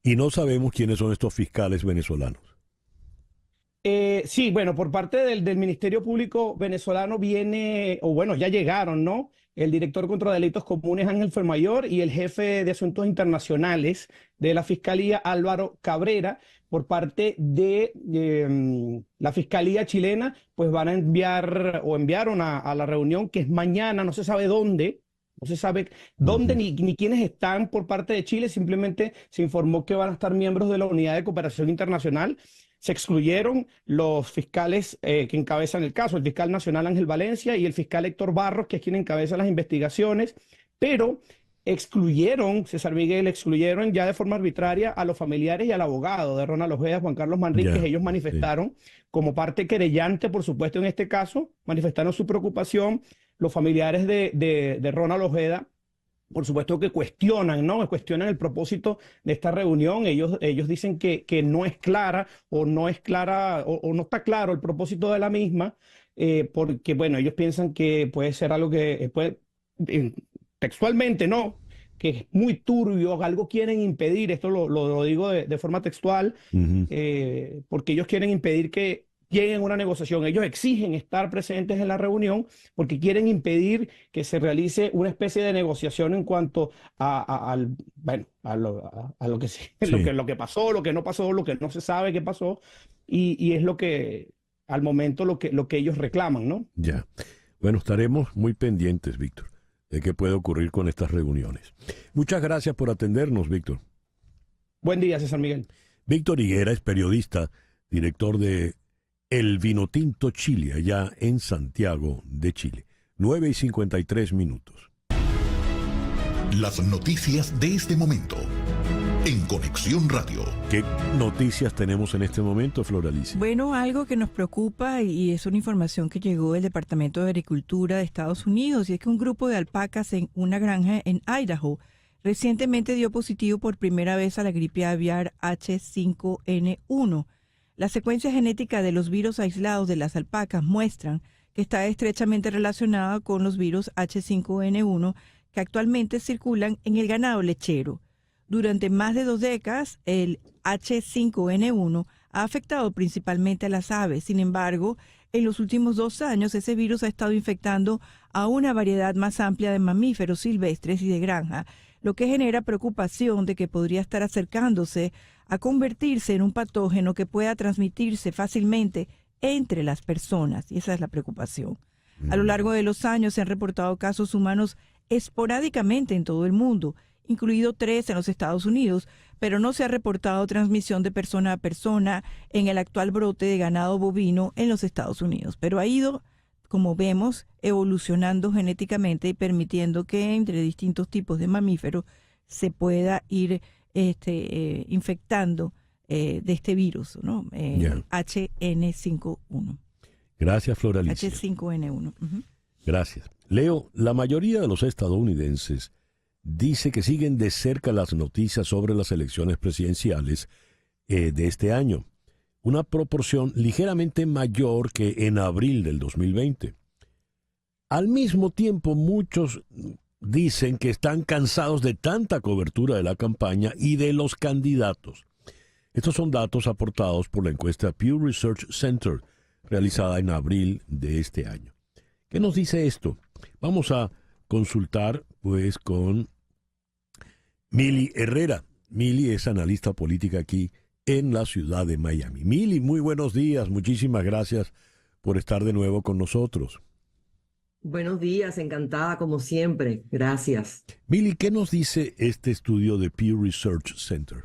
Y no sabemos quiénes son estos fiscales venezolanos. Sí, bueno, por parte del Ministerio Público venezolano ya llegaron, ¿no? El director contra delitos comunes Ángel Fermayor y el jefe de asuntos internacionales de la Fiscalía Álvaro Cabrera. Por parte de la Fiscalía chilena, pues van a enviaron a la reunión que es mañana, no se sabe dónde. No se sabe dónde ni quiénes están por parte de Chile, simplemente se informó que van a estar miembros de la Unidad de Cooperación Internacional. Se excluyeron los fiscales que encabezan el caso, el fiscal nacional Ángel Valencia y el fiscal Héctor Barros, que es quien encabeza las investigaciones, pero César Miguel, excluyeron ya de forma arbitraria a los familiares y al abogado de Ronald Ojeda, Juan Carlos Manríquez. Ellos manifestaron como parte querellante, por supuesto, en este caso, manifestaron su preocupación. Los familiares de Ronald Ojeda, por supuesto que cuestionan, ¿no? Cuestionan el propósito de esta reunión. Ellos dicen que no es clara o no está claro el propósito de la misma, porque, bueno, ellos piensan que puede ser algo que textualmente, ¿no? Que es muy turbio, algo quieren impedir, esto lo digo de forma textual, porque ellos quieren impedir que lleguen a una negociación. Ellos exigen estar presentes en la reunión porque quieren impedir que se realice una especie de negociación en cuanto a lo que pasó, lo que no pasó, lo que no se sabe qué pasó, y es lo que al momento lo que ellos reclaman, ¿no? Ya. Bueno, estaremos muy pendientes, Víctor, de qué puede ocurrir con estas reuniones. Muchas gracias por atendernos, Víctor. Buen día, César Miguel. Víctor Higuera es periodista, director de El Vinotinto Chile, allá en Santiago de Chile. 9:53. Las noticias de este momento en Conexión Radio. ¿Qué noticias tenemos en este momento, Floralicia? Bueno, algo que nos preocupa y es una información que llegó del Departamento de Agricultura de Estados Unidos, y es que un grupo de alpacas en una granja en Idaho recientemente dio positivo por primera vez a la gripe aviar H5N1. La secuencia genética de los virus aislados de las alpacas muestran que está estrechamente relacionada con los virus H5N1 que actualmente circulan en el ganado lechero. Durante más de 2 décadas, el H5N1 ha afectado principalmente a las aves. Sin embargo, en los últimos 2 años, ese virus ha estado infectando a una variedad más amplia de mamíferos silvestres y de granja, lo que genera preocupación de que podría estar acercándose a convertirse en un patógeno que pueda transmitirse fácilmente entre las personas. Y esa es la preocupación. A lo largo de los años se han reportado casos humanos esporádicamente en todo el mundo, incluido 3 en los Estados Unidos, pero no se ha reportado transmisión de persona a persona en el actual brote de ganado bovino en los Estados Unidos. Pero ha ido, como vemos, evolucionando genéticamente y permitiendo que entre distintos tipos de mamíferos se pueda ir infectando de este virus, ¿no? HN51. Gracias, Floralicia. H5N1. Gracias. Leo, la mayoría de los estadounidenses dice que siguen de cerca las noticias sobre las elecciones presidenciales de este año, una proporción ligeramente mayor que en abril del 2020. Al mismo tiempo, muchos dicen que están cansados de tanta cobertura de la campaña y de los candidatos. Estos son datos aportados por la encuesta Pew Research Center, realizada en abril de este año. ¿Qué nos dice esto? Vamos a consultar, pues, con Mili Herrera. Mili es analista política aquí en la ciudad de Miami. Mili, muy buenos días. Muchísimas gracias por estar de nuevo con nosotros. Buenos días, encantada como siempre. Gracias. Mili, ¿qué nos dice este estudio de Pew Research Center?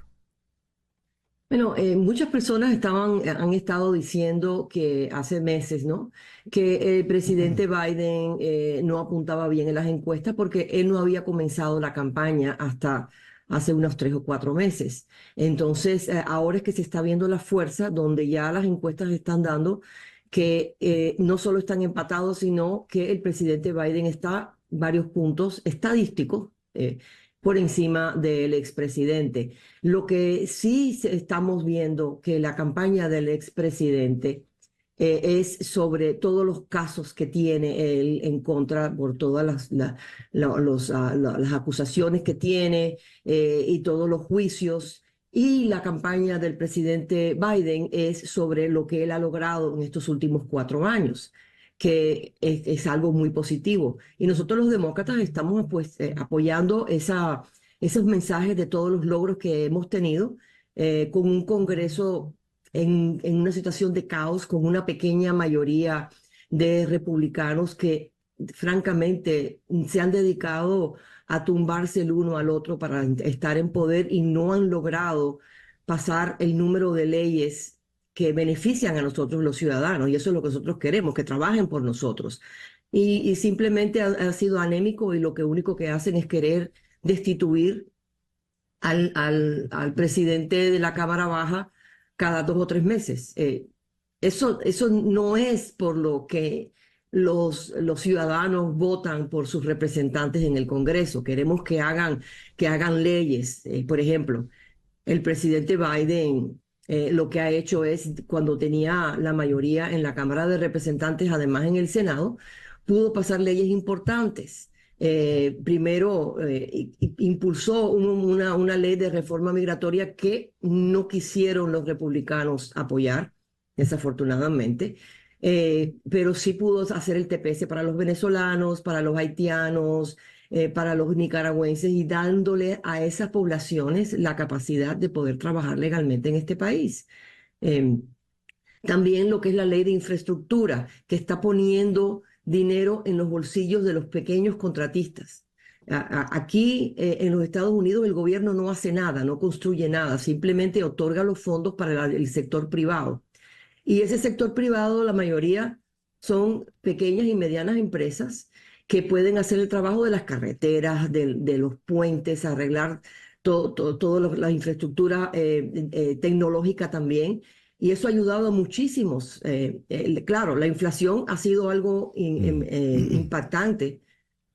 Bueno, muchas personas han estado diciendo que hace meses, ¿no? Que el presidente Biden no apuntaba bien en las encuestas porque él no había comenzado la campaña hasta hace unos 3 o 4 meses. Entonces, ahora es que se está viendo la fuerza, donde ya las encuestas están dando que no solo están empatados, sino que el presidente Biden está varios puntos estadísticos por encima del expresidente. Lo que sí estamos viendo que la campaña del expresidente es sobre todos los casos que tiene él en contra por todas las acusaciones que tiene y todos los juicios. Y la campaña del presidente Biden es sobre lo que él ha logrado en estos últimos 4 años, que es algo muy positivo. Y nosotros los demócratas estamos pues, apoyando esos mensajes de todos los logros que hemos tenido con un Congreso en una situación de caos, con una pequeña mayoría de republicanos que francamente se han dedicado a tumbarse el uno al otro para estar en poder y no han logrado pasar el número de leyes que benefician a nosotros los ciudadanos, y eso es lo que nosotros queremos, que trabajen por nosotros. Y simplemente ha sido anémico y lo que único que hacen es querer destituir al presidente de la Cámara Baja cada 2 o 3 meses. Eso no es por lo que los ciudadanos votan por sus representantes en el Congreso. Queremos que hagan leyes. Por ejemplo, el presidente Biden lo que ha hecho es, cuando tenía la mayoría en la Cámara de Representantes, además en el Senado, pudo pasar leyes importantes. Primero, impulsó una ley de reforma migratoria que no quisieron los republicanos apoyar, desafortunadamente, pero sí pudo hacer el TPS para los venezolanos, para los haitianos, para los nicaragüenses, y dándole a esas poblaciones la capacidad de poder trabajar legalmente en este país. También lo que es la ley de infraestructura, que está poniendo dinero en los bolsillos de los pequeños contratistas. Aquí en los Estados Unidos el gobierno no hace nada, no construye nada, simplemente otorga los fondos para el sector privado. Y ese sector privado, la mayoría son pequeñas y medianas empresas que pueden hacer el trabajo de las carreteras, de los puentes, arreglar toda la infraestructura tecnológica también. Y eso ha ayudado a muchísimos. Claro, la inflación ha sido algo impactante.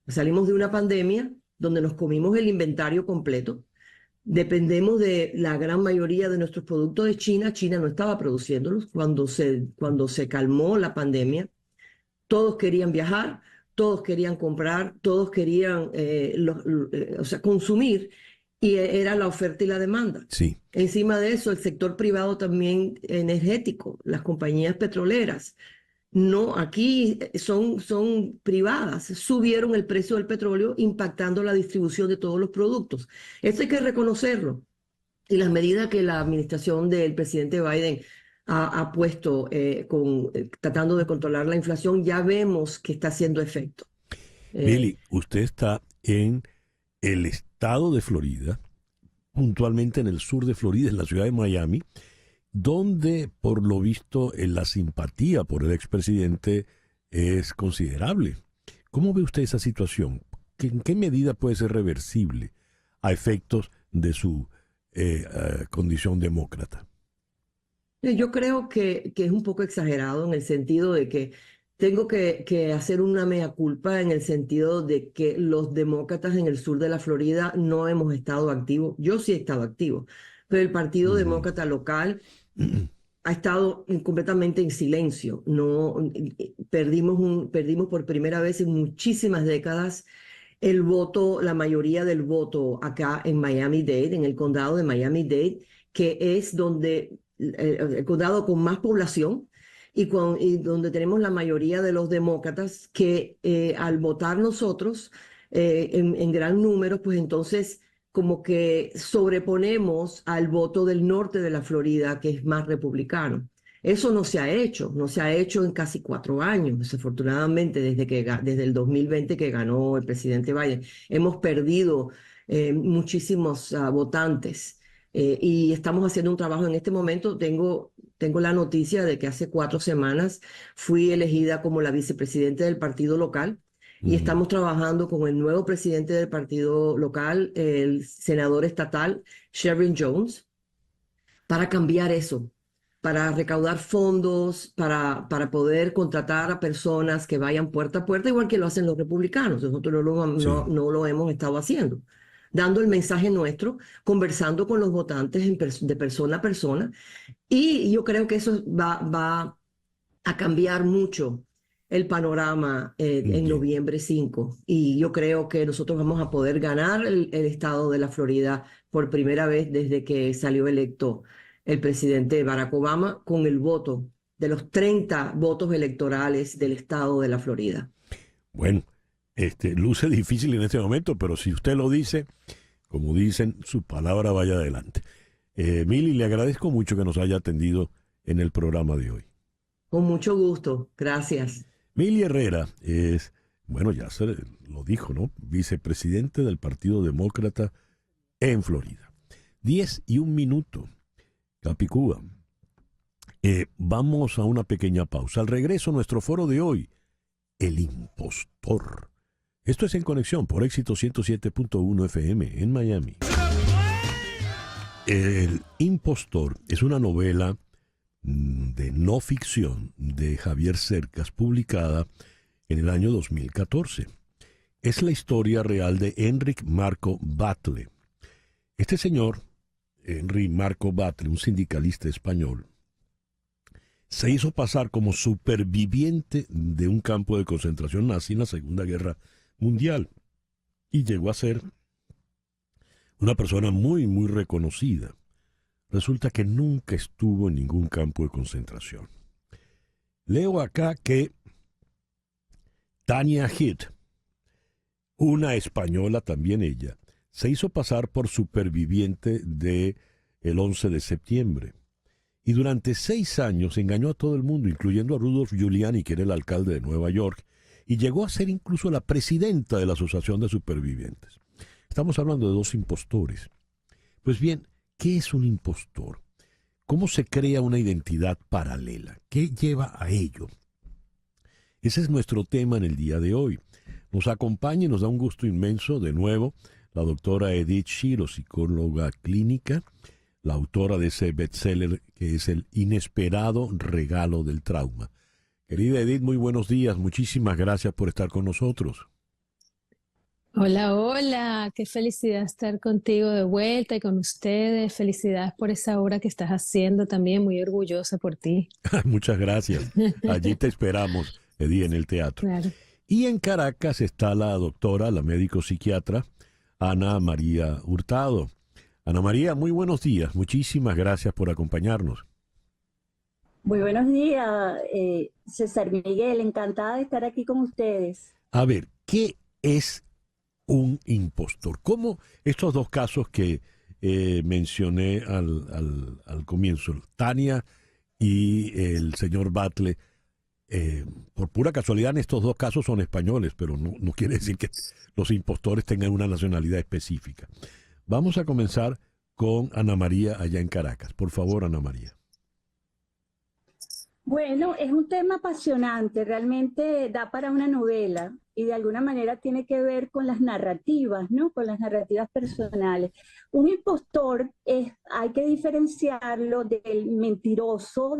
Salimos de una pandemia donde nos comimos el inventario completo. Dependemos de la gran mayoría de nuestros productos de China. China no estaba produciéndolos. Cuando se calmó la pandemia, todos querían viajar, todos querían comprar, todos querían consumir. Y era la oferta y la demanda. Sí. Encima de eso, el sector privado también energético, las compañías petroleras, no, aquí son privadas, subieron el precio del petróleo impactando la distribución de todos los productos. Esto hay que reconocerlo. Y las medidas que la administración del presidente Biden ha puesto tratando de controlar la inflación, ya vemos que está haciendo efecto. Mili, usted está en el estado de Florida, puntualmente en el sur de Florida, en la ciudad de Miami, donde por lo visto la simpatía por el expresidente es considerable. ¿Cómo ve usted esa situación? ¿En qué medida puede ser reversible a efectos de su condición demócrata? Yo creo que es un poco exagerado en el sentido de que tengo que hacer una mea culpa en el sentido de que los demócratas en el sur de la Florida no hemos estado activos. Yo sí he estado activo, pero el Partido Demócrata local ha estado completamente en silencio. No, perdimos por primera vez en muchísimas décadas el voto, la mayoría del voto acá en Miami-Dade, en el condado de Miami-Dade, que es donde el condado con más población y donde tenemos la mayoría de los demócratas que al votar nosotros en gran número, pues entonces como que sobreponemos al voto del norte de la Florida, que es más republicano. Eso no se ha hecho en casi 4 años, desafortunadamente, desde el 2020 que ganó el presidente Biden. Hemos perdido muchísimos votantes y estamos haciendo un trabajo en este momento. Tengo la noticia de que hace 4 semanas fui elegida como la vicepresidenta del partido local y estamos trabajando con el nuevo presidente del partido local, el senador estatal, Sherwin Jones, para cambiar eso, para recaudar fondos, para poder contratar a personas que vayan puerta a puerta, igual que lo hacen los republicanos. Nosotros no lo hemos estado haciendo, dando el mensaje nuestro, conversando con los votantes de persona a persona. Y yo creo que eso va a cambiar mucho el panorama en noviembre 5. Y yo creo que nosotros vamos a poder ganar el estado de la Florida por primera vez desde que salió electo el presidente Barack Obama, con el voto de los 30 votos electorales del estado de la Florida. Bueno, luce difícil en este momento, pero si usted lo dice, como dicen, su palabra vaya adelante. Mili, le agradezco mucho que nos haya atendido en el programa de hoy. Con mucho gusto, gracias. Mili Herrera es, bueno, ya se lo dijo, ¿no? Vicepresidente del Partido Demócrata en Florida. 10:01. Capicúa. Vamos a una pequeña pausa. Al regreso, nuestro foro de hoy, el impostor. Esto es En Conexión por Éxito 107.1 FM en Miami. El impostor es una novela de no ficción de Javier Cercas, publicada en el año 2014. Es la historia real de Enric Marco Batlle. Este señor, Enric Marco Batlle, un sindicalista español, se hizo pasar como superviviente de un campo de concentración nazi en la Segunda Guerra Mundial y llegó a ser una persona muy, muy reconocida. Resulta que nunca estuvo en ningún campo de concentración. Leo acá que Tania Heath, una española también ella, se hizo pasar por superviviente del 11 de septiembre. Y durante 6 años engañó a todo el mundo, incluyendo a Rudolph Giuliani, que era el alcalde de Nueva York, y llegó a ser incluso la presidenta de la Asociación de Supervivientes. Estamos hablando de 2 impostores. Pues bien, ¿qué es un impostor? ¿Cómo se crea una identidad paralela? ¿Qué lleva a ello? Ese es nuestro tema en el día de hoy. Nos acompaña y nos da un gusto inmenso, de nuevo, la doctora Edith Shiro, psicóloga clínica, la autora de ese bestseller que es El inesperado regalo del trauma. Querida Edith, muy buenos días. Muchísimas gracias por estar con nosotros. Hola, hola, qué felicidad estar contigo de vuelta y con ustedes. Felicidades por esa obra que estás haciendo también, muy orgullosa por ti. Muchas gracias. Allí te esperamos, Edith, en el teatro. Claro. Y en Caracas está la doctora, la médico psiquiatra, Ana María Hurtado. Ana María, muy buenos días. Muchísimas gracias por acompañarnos. Muy buenos días, César Miguel. Encantada de estar aquí con ustedes. A ver, ¿qué es un impostor? ¿Cómo estos 2 casos que mencioné al comienzo, Tania y el señor Batlle, por pura casualidad en estos 2 casos son españoles, pero no quiere decir que los impostores tengan una nacionalidad específica. Vamos a comenzar con Ana María allá en Caracas. Por favor, Ana María. Bueno, es un tema apasionante, realmente da para una novela y de alguna manera tiene que ver con las narrativas, ¿no? Con las narrativas personales. Un impostor hay que diferenciarlo del mentiroso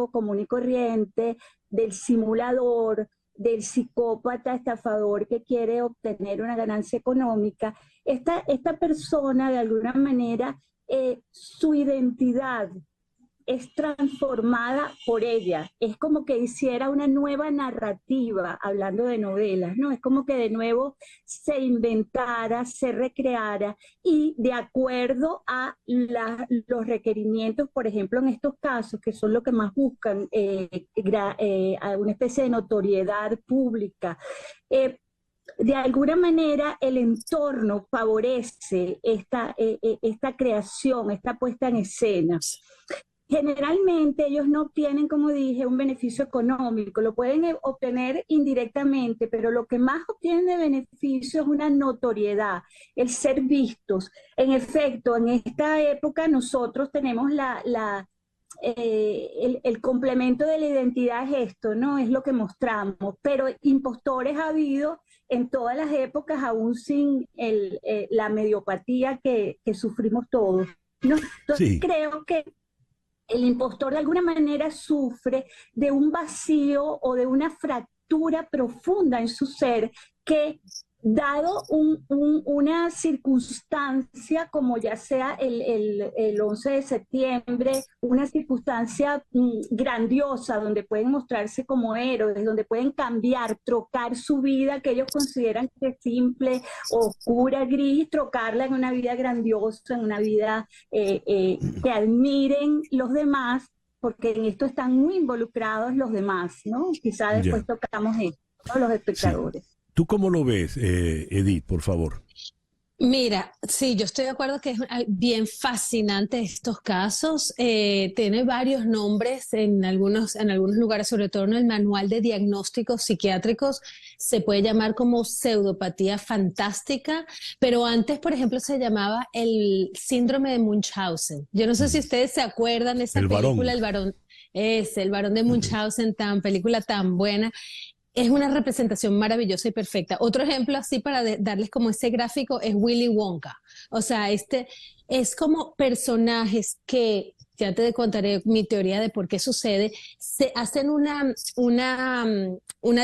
común y corriente, del simulador, del psicópata estafador que quiere obtener una ganancia económica. Esta persona, de alguna manera, su identidad es transformada por ella. Es como que hiciera una nueva narrativa, hablando de novelas, ¿no? Es como que de nuevo se inventara, se recreara y de acuerdo a los requerimientos, por ejemplo, en estos casos, que son lo que más buscan, una especie de notoriedad pública. De alguna manera el entorno favorece esta creación, esta puesta en escena. Generalmente ellos no obtienen, como dije, un beneficio económico, lo pueden obtener indirectamente, pero lo que más obtienen de beneficio es una notoriedad, el ser vistos. En efecto, en esta época nosotros tenemos el complemento de la identidad es esto, ¿no? Es lo que mostramos, pero impostores ha habido en todas las épocas, aún sin la mediopatía que sufrimos todos, ¿no? Entonces Sí. creo que el impostor de alguna manera sufre de un vacío o de una fractura profunda en su ser que, dado una circunstancia como ya sea el 11 de septiembre, una circunstancia grandiosa donde pueden mostrarse como héroes, donde pueden cambiar, trocar su vida que ellos consideran que es simple, oscura, gris, trocarla en una vida grandiosa, en una vida que admiren los demás, porque en esto están muy involucrados los demás, ¿no? Quizá después tocamos esto, ¿no? Los espectadores. Sí. ¿Tú cómo lo ves, Edith, por favor? Mira, sí, yo estoy de acuerdo que es bien fascinante estos casos. Tiene varios nombres en algunos lugares, sobre todo en el manual de diagnósticos psiquiátricos, se puede llamar como pseudopatía fantástica, pero antes, por ejemplo, se llamaba el síndrome de Munchausen. Yo no sé si ustedes se acuerdan de esa película, El varón de Munchausen, película tan buena. Es una representación maravillosa y perfecta. Otro ejemplo así para darles como ese gráfico es Willy Wonka. O sea, es como personajes que, ya te contaré mi teoría de por qué sucede, se hacen una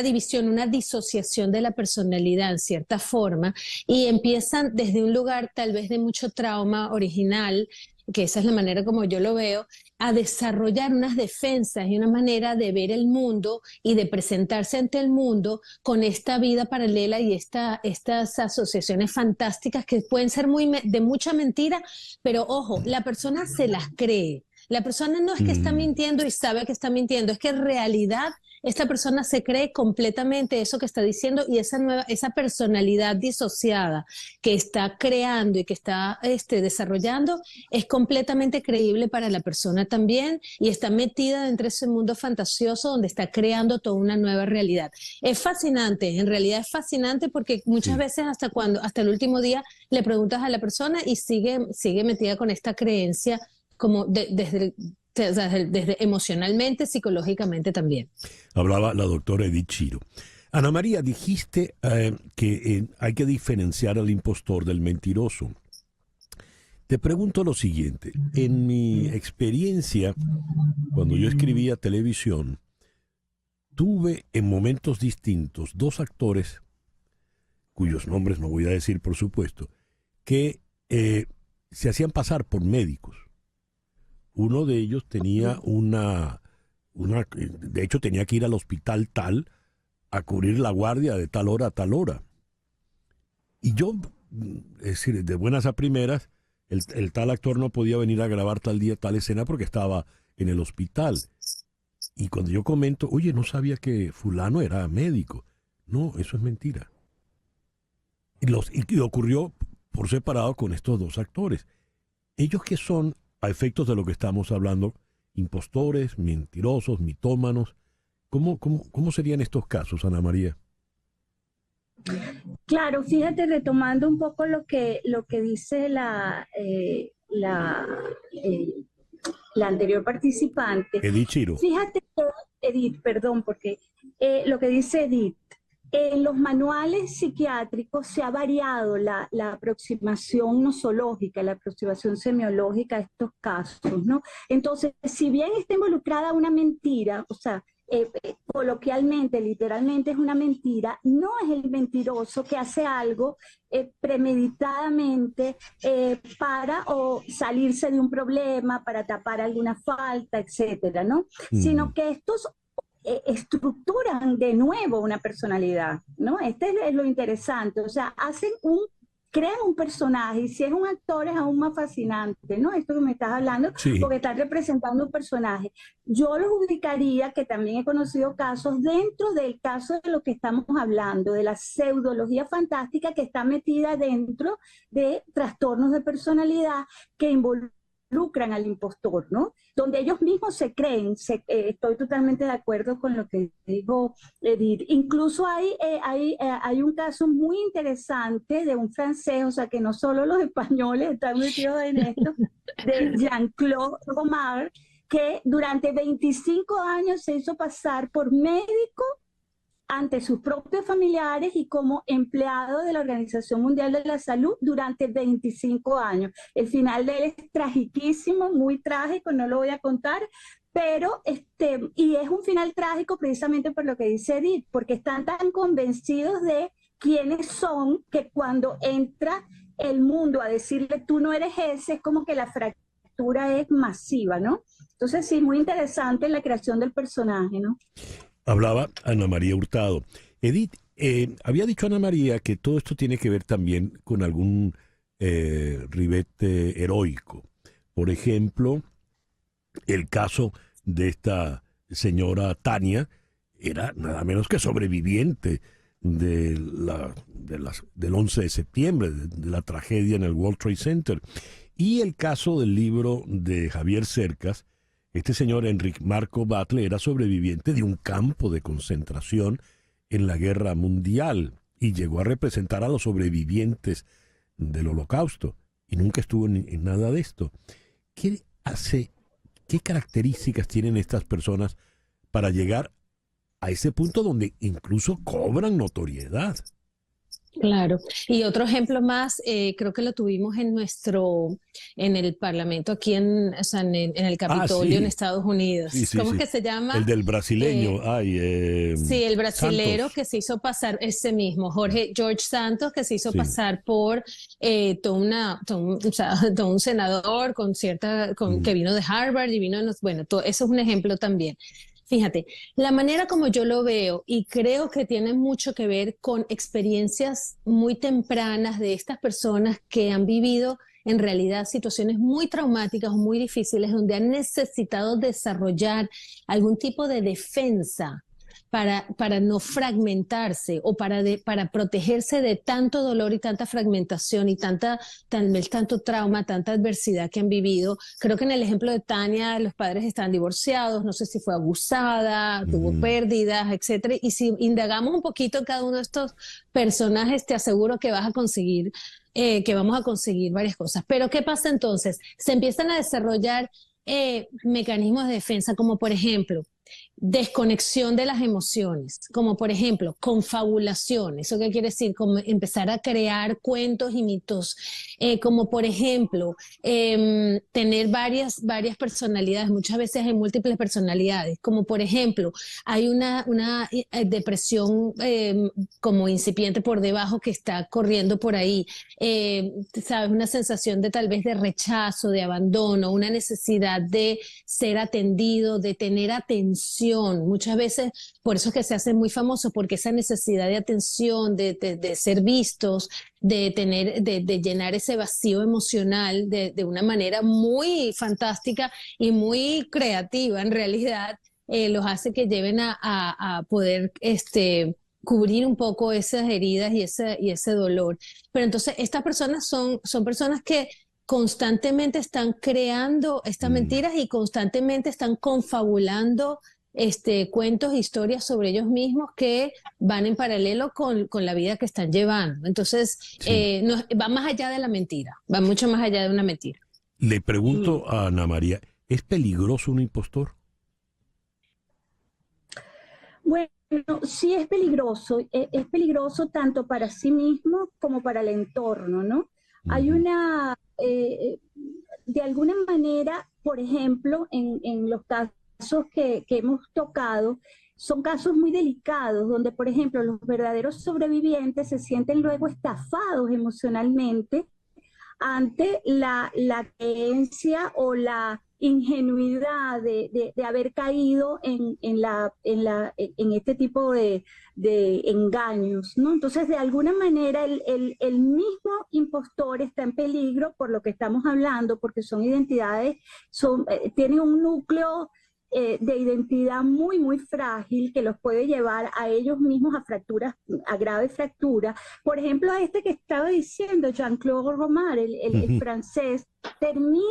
división, una disociación de la personalidad en cierta forma y empiezan desde un lugar tal vez de mucho trauma original, que esa es la manera como yo lo veo, a desarrollar unas defensas y una manera de ver el mundo y de presentarse ante el mundo con esta vida paralela y estas asociaciones fantásticas que pueden ser de mucha mentira, pero ojo, la persona se las cree. La persona no es que está mintiendo y sabe que está mintiendo, es que en realidad esta persona se cree completamente eso que está diciendo y esa personalidad disociada que está creando y que está desarrollando es completamente creíble para la persona también y está metida dentro de ese mundo fantasioso donde está creando toda una nueva realidad. Es fascinante, en realidad es fascinante porque muchas veces hasta el último día le preguntas a la persona y sigue metida con esta creencia como desde emocionalmente, psicológicamente también. Hablaba la doctora Edith Chiro. Ana María, dijiste que hay que diferenciar al impostor del mentiroso. Te pregunto lo siguiente. En mi experiencia, cuando yo escribía televisión, tuve en momentos distintos dos actores, cuyos nombres no voy a decir por supuesto, que se hacían pasar por médicos. Uno de ellos tenía de hecho tenía que ir al hospital tal a cubrir la guardia de tal hora a tal hora. Y yo, es decir, de buenas a primeras, el tal actor no podía venir a grabar tal día, tal escena porque estaba en el hospital. Y cuando yo comento, oye, no sabía que fulano era médico. No, eso es mentira. Y ocurrió por separado con estos dos actores. Ellos que son, a efectos de lo que estamos hablando, impostores, mentirosos, mitómanos. ¿Cómo serían estos casos, Ana María? Claro, fíjate, retomando un poco lo que dice la anterior participante. Edith Chiro. Fíjate que Edith, perdón, porque lo que dice Edith, en los manuales psiquiátricos se ha variado la aproximación nosológica, la aproximación semiológica a estos casos, ¿no? Entonces, si bien está involucrada una mentira, o sea, coloquialmente, literalmente es una mentira, no es el mentiroso que hace algo premeditadamente para o salirse de un problema, para tapar alguna falta, etcétera, ¿no? Sino que estos estructuran de nuevo una personalidad, ¿no? Este es lo interesante, o sea, crean un personaje, y si es un actor es aún más fascinante, ¿no? Esto que me estás hablando, Sí. porque estás representando un personaje. Yo los ubicaría, que también he conocido casos, dentro del caso de lo que estamos hablando, de la pseudología fantástica que está metida dentro de trastornos de personalidad que involucran al impostor, ¿no? Donde ellos mismos se creen, estoy totalmente de acuerdo con lo que dijo Edith. Incluso hay un caso muy interesante de un francés, o sea que no solo los españoles están metidos en esto, de Jean-Claude Romard, que durante 25 años se hizo pasar por médico ante sus propios familiares y como empleado de la Organización Mundial de la Salud durante 25 años. El final de él es tragiquísimo, muy trágico, no lo voy a contar, pero y es un final trágico precisamente por lo que dice Edith, porque están tan convencidos de quiénes son que cuando entra el mundo a decirle tú no eres ese, es como que la fractura es masiva, ¿no? Entonces sí, muy interesante la creación del personaje, ¿no? Hablaba Ana María Hurtado. Edith, había dicho Ana María que todo esto tiene que ver también con algún ribete heroico. Por ejemplo, el caso de esta señora Tania era nada menos que sobreviviente del 11 de septiembre, de la tragedia en el World Trade Center. Y el caso del libro de Javier Cercas, este señor Enrique Marco Batlle era sobreviviente de un campo de concentración en la Guerra Mundial y llegó a representar a los sobrevivientes del Holocausto y nunca estuvo en nada de esto. ¿Qué características tienen estas personas para llegar a ese punto donde incluso cobran notoriedad? Claro. Y otro ejemplo más, creo que lo tuvimos en el Parlamento aquí en el Capitolio en Estados Unidos. Sí, ¿Cómo es que se llama? El del brasileño. Sí, el brasilero Santos. que se hizo pasar, ese mismo, George Santos, que se hizo pasar por todo un senador que vino de Harvard y vino eso es un ejemplo también. Fíjate, la manera como yo lo veo, y creo que tiene mucho que ver con experiencias muy tempranas de estas personas que han vivido en realidad situaciones muy traumáticas o muy difíciles, donde han necesitado desarrollar algún tipo de defensa para no fragmentarse o para protegerse de tanto dolor y tanta fragmentación y tanto trauma, tanta adversidad que han vivido. Creo que en el ejemplo de Tania, los padres están divorciados, no sé si fue abusada, tuvo pérdidas, etcétera. Y si indagamos un poquito en cada uno de estos personajes, te aseguro que vamos a conseguir varias cosas. Pero ¿qué pasa entonces? Se empiezan a desarrollar mecanismos de defensa, como por ejemplo, desconexión de las emociones, como por ejemplo, confabulación. ¿Eso qué quiere decir? Como empezar a crear cuentos y mitos, como por ejemplo, tener varias personalidades, muchas veces hay múltiples personalidades, como por ejemplo, hay una depresión como incipiente por debajo que está corriendo por ahí, ¿sabes? Una sensación de tal vez de rechazo, de abandono, una necesidad de ser atendido, de tener atención. Muchas veces, por eso es que se hacen muy famosos, porque esa necesidad de atención, de ser vistos, de llenar ese vacío emocional de una manera muy fantástica y muy creativa, en realidad, los hace que lleven a poder cubrir un poco esas heridas y ese dolor. Pero entonces estas personas son personas que constantemente están creando estas mentiras y constantemente están confabulando cuentos, historias sobre ellos mismos que van en paralelo con la vida que están llevando. Entonces, va más allá de la mentira, va mucho más allá de una mentira. Le pregunto a Ana María, ¿es peligroso un impostor? Bueno, sí es peligroso tanto para sí mismo como para el entorno, ¿no? Hay una, de alguna manera, por ejemplo, en los casos que hemos tocado, son casos muy delicados, donde, por ejemplo, los verdaderos sobrevivientes se sienten luego estafados emocionalmente ante la creencia o la ingenuidad de haber caído en este tipo de engaños, ¿no? Entonces, de alguna manera, el mismo impostor está en peligro por lo que estamos hablando, porque son identidades, tienen un núcleo de identidad muy, muy frágil que los puede llevar a ellos mismos a fracturas, a graves fracturas. Por ejemplo, a este que estaba diciendo, Jean-Claude Romar, el francés, termina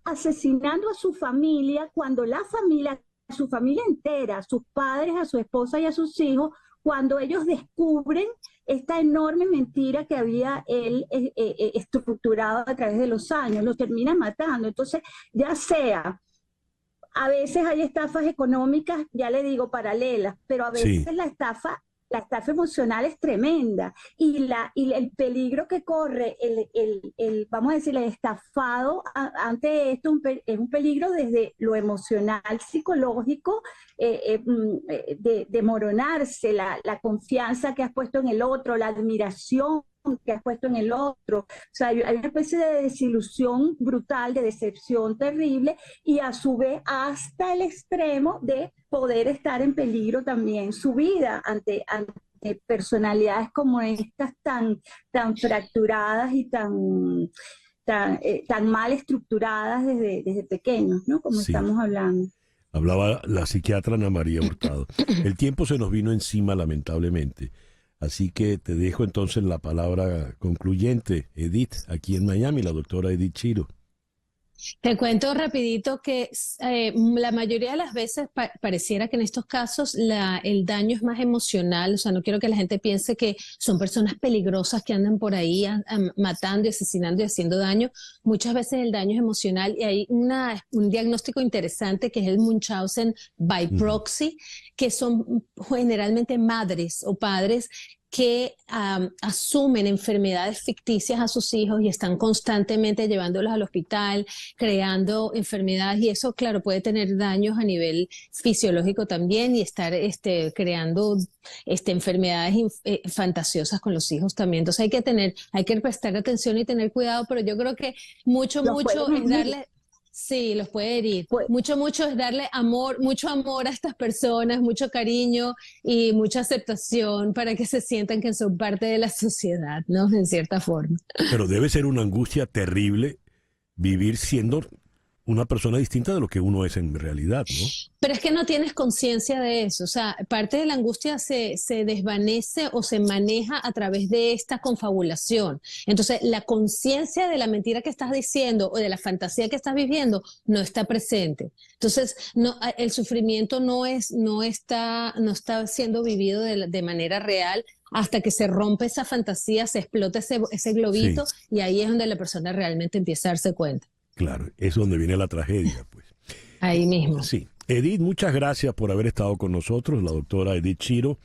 asesinando a su familia cuando la familia, su familia entera, a sus padres, a su esposa y a sus hijos, cuando ellos descubren esta enorme mentira que había él estructurado a través de los años, lo termina matando. Entonces, ya sea... A veces hay estafas económicas, ya le digo, paralelas, pero a veces la estafa emocional es tremenda. Y el peligro que corre, vamos a decir, el estafado ante esto es un peligro desde lo emocional, psicológico, de moronarse, la confianza que has puesto en el otro, la admiración que has puesto en el otro. O sea, hay una especie de desilusión brutal, de decepción terrible, y a su vez hasta el extremo de poder estar en peligro también su vida ante personalidades como estas tan fracturadas y tan mal estructuradas desde pequeños, ¿no? Como estamos hablando. Hablaba la psiquiatra Ana María Hurtado. El tiempo se nos vino encima, lamentablemente. Así que te dejo entonces la palabra concluyente, Edith, aquí en Miami, la doctora Edith Chiro. Te cuento rapidito que la mayoría de las veces pareciera que en estos casos el daño es más emocional. O sea, no quiero que la gente piense que son personas peligrosas que andan por ahí matando y asesinando y haciendo daño. Muchas veces el daño es emocional, y hay un diagnóstico interesante que es el Munchausen by proxy, que son generalmente madres o padres que asumen enfermedades ficticias a sus hijos y están constantemente llevándolos al hospital, creando enfermedades, y eso, claro, puede tener daños a nivel fisiológico también, y estar creando enfermedades fantasiosas con los hijos también. Entonces hay que prestar atención y tener cuidado, pero yo creo que mucho es darle... Sí, los puede herir. Mucho es darle amor, mucho amor a estas personas, mucho cariño y mucha aceptación para que se sientan que son parte de la sociedad, ¿no? En cierta forma. Pero debe ser una angustia terrible vivir siendo una persona distinta de lo que uno es en realidad, ¿no? Pero es que no tienes conciencia de eso. O sea, parte de la angustia se desvanece o se maneja a través de esta confabulación. Entonces, la conciencia de la mentira que estás diciendo o de la fantasía que estás viviendo no está presente. Entonces, el sufrimiento no está siendo vivido de manera real hasta que se rompe esa fantasía, se explota ese globito, sí. Y ahí es donde la persona realmente empieza a darse cuenta. Claro, es donde viene la tragedia, pues. Ahí mismo. Sí. Edith, muchas gracias por haber estado con nosotros, la doctora Edith Chiro.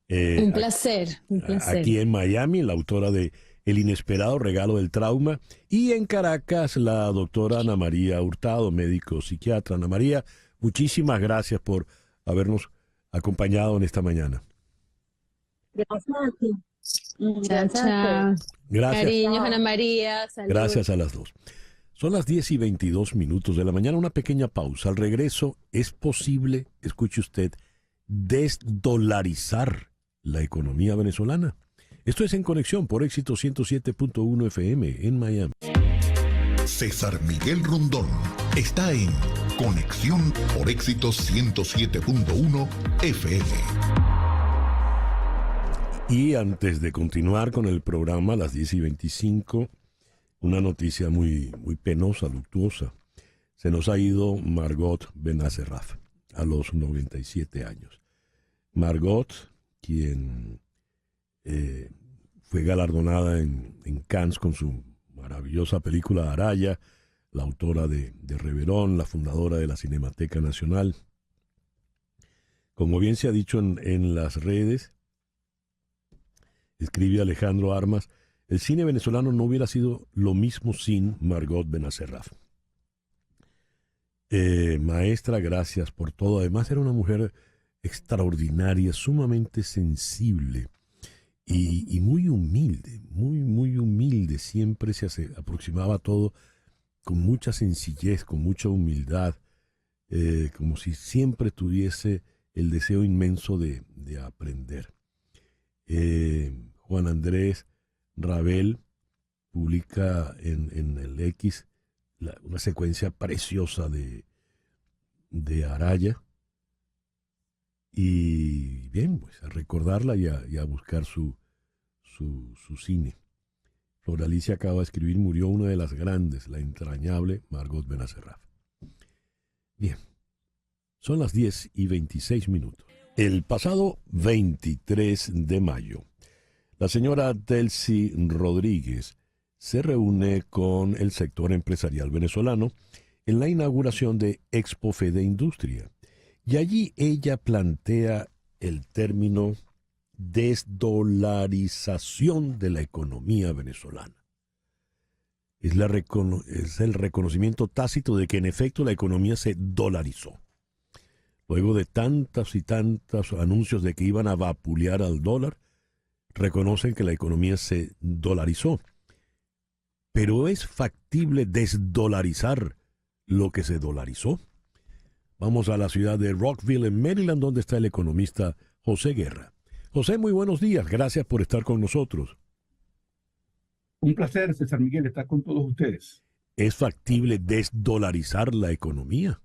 Un placer. Aquí en Miami, la autora de El inesperado regalo del trauma. Y en Caracas, la doctora Ana María Hurtado, médico psiquiatra. Ana María, muchísimas gracias por habernos acompañado en esta mañana. Gracias a ti. Chao. Gracias. Cariños, Ana María. Salud. Gracias a las dos. Son las 10:22 de la mañana, una pequeña pausa. Al regreso, ¿es posible, escuche usted, desdolarizar la economía venezolana? Esto es En Conexión por Éxito 107.1 FM en Miami. César Miguel Rondón está en Conexión por Éxito 107.1 FM. Y antes de continuar con el programa, a las 10:25, una noticia muy penosa, luctuosa. Se nos ha ido Margot Benacerraf a los 97 años. Margot, quien fue galardonada en Cannes con su maravillosa película Araya, la autora de Reverón, la fundadora de la Cinemateca Nacional. Como bien se ha dicho en las redes, escribe Alejandro Armas, el cine venezolano no hubiera sido lo mismo sin Margot Benacerraf. Maestra, gracias por todo. Además era una mujer extraordinaria, sumamente sensible y muy humilde, muy humilde. Siempre se aproximaba a todo con mucha sencillez, con mucha humildad, como si siempre tuviese el deseo inmenso de aprender. Juan Andrés Rabel publica en el X una secuencia preciosa de Araya. Y bien, pues a recordarla y a buscar su cine. Flor Alicia acaba de escribir, murió una de las grandes, la entrañable Margot Benacerraf. Bien, son las 10:26. El pasado 23 de mayo, la señora Delcy Rodríguez se reúne con el sector empresarial venezolano en la inauguración de Expo Fede Industria. Y allí ella plantea el término desdolarización de la economía venezolana. Es el reconocimiento tácito de que en efecto la economía se dolarizó. Luego de tantos y tantos anuncios de que iban a vapulear al dólar, reconocen que la economía se dolarizó. Pero ¿es factible desdolarizar lo que se dolarizó? Vamos a la ciudad de Rockville, en Maryland, donde está el economista José Guerra. José, muy buenos días. Gracias por estar con nosotros. Un placer, César Miguel, estar con todos ustedes. ¿Es factible desdolarizar la economía?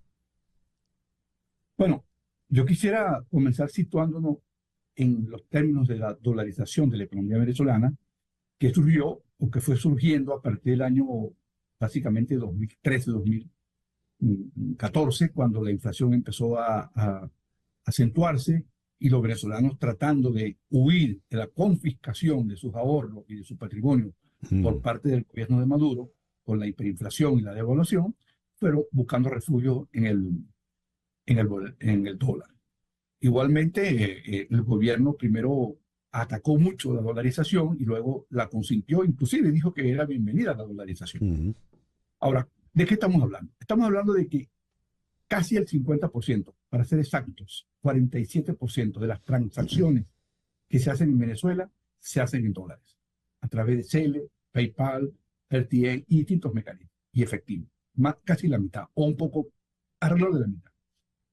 Bueno, yo quisiera comenzar situándonos en los términos de la dolarización de la economía venezolana, que surgió o que fue surgiendo a partir del año básicamente 2013-2014, cuando la inflación empezó a acentuarse y los venezolanos tratando de huir de la confiscación de sus ahorros y de su patrimonio por parte del gobierno de Maduro, con la hiperinflación y la devaluación, pero buscando refugio en el dólar. Igualmente, el gobierno primero atacó mucho la dolarización y luego la consintió, inclusive dijo que era bienvenida la dolarización. Ahora, ¿de qué estamos hablando? Estamos hablando de que casi el 50%, para ser exactos, 47% de las transacciones que se hacen en Venezuela se hacen en dólares, a través de Cele, PayPal, RTA y distintos mecanismos, y efectivo, más, casi la mitad, o un poco alrededor de la mitad.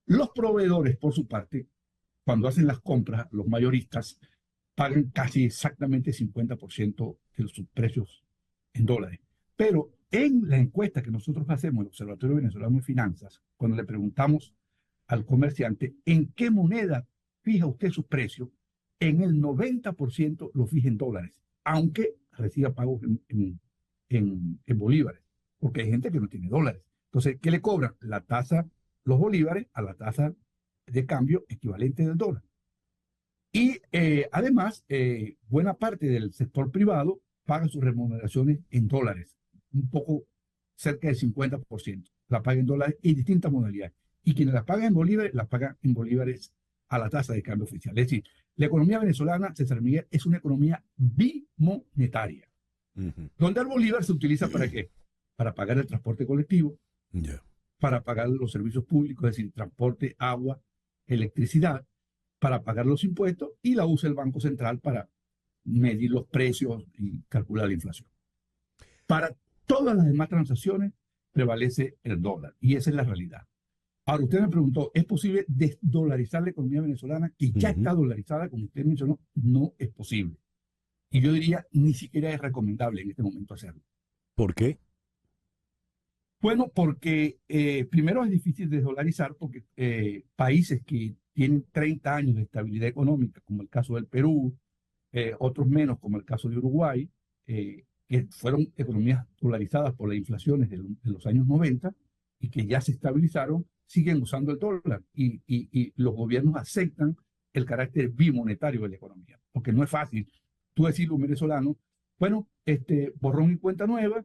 Los proveedores, por su parte, cuando hacen las compras, los mayoristas pagan casi exactamente 50% de sus precios en dólares. Pero en la encuesta que nosotros hacemos en el Observatorio Venezolano de Finanzas, cuando le preguntamos al comerciante en qué moneda fija usted sus precios, en el 90% lo fija en dólares, aunque reciba pagos en bolívares, porque hay gente que no tiene dólares. Entonces, ¿qué le cobran? La tasa, los bolívares, a la tasa de cambio equivalente del dólar. Y además, buena parte del sector privado paga sus remuneraciones en dólares, un poco cerca del 50%. La paga en dólares en distintas modalidades. Y quienes la pagan en bolívares, la pagan en bolívares a la tasa de cambio oficial. Es decir, la economía venezolana, César Miguel, es una economía bimonetaria, donde el bolívar se utiliza ¿para qué? Para pagar el transporte colectivo, para pagar los servicios públicos, es decir, transporte, agua, electricidad, para pagar los impuestos, y la usa el Banco Central para medir los precios y calcular la inflación. Para todas las demás transacciones prevalece el dólar, y esa es la realidad. Ahora, usted me preguntó, ¿es posible desdolarizar la economía venezolana que ya está dolarizada, como usted mencionó? No es posible. Y yo diría, ni siquiera es recomendable en este momento hacerlo. ¿Por qué? Bueno, porque primero es difícil desdolarizar, porque países que tienen 30 años de estabilidad económica, como el caso del Perú, otros menos, como el caso de Uruguay, que fueron economías dolarizadas por las inflaciones de los años 90 y que ya se estabilizaron, siguen usando el dólar y los gobiernos aceptan el carácter bimonetario de la economía, porque no es fácil tú decirle a un venezolano, bueno, borrón y cuenta nueva,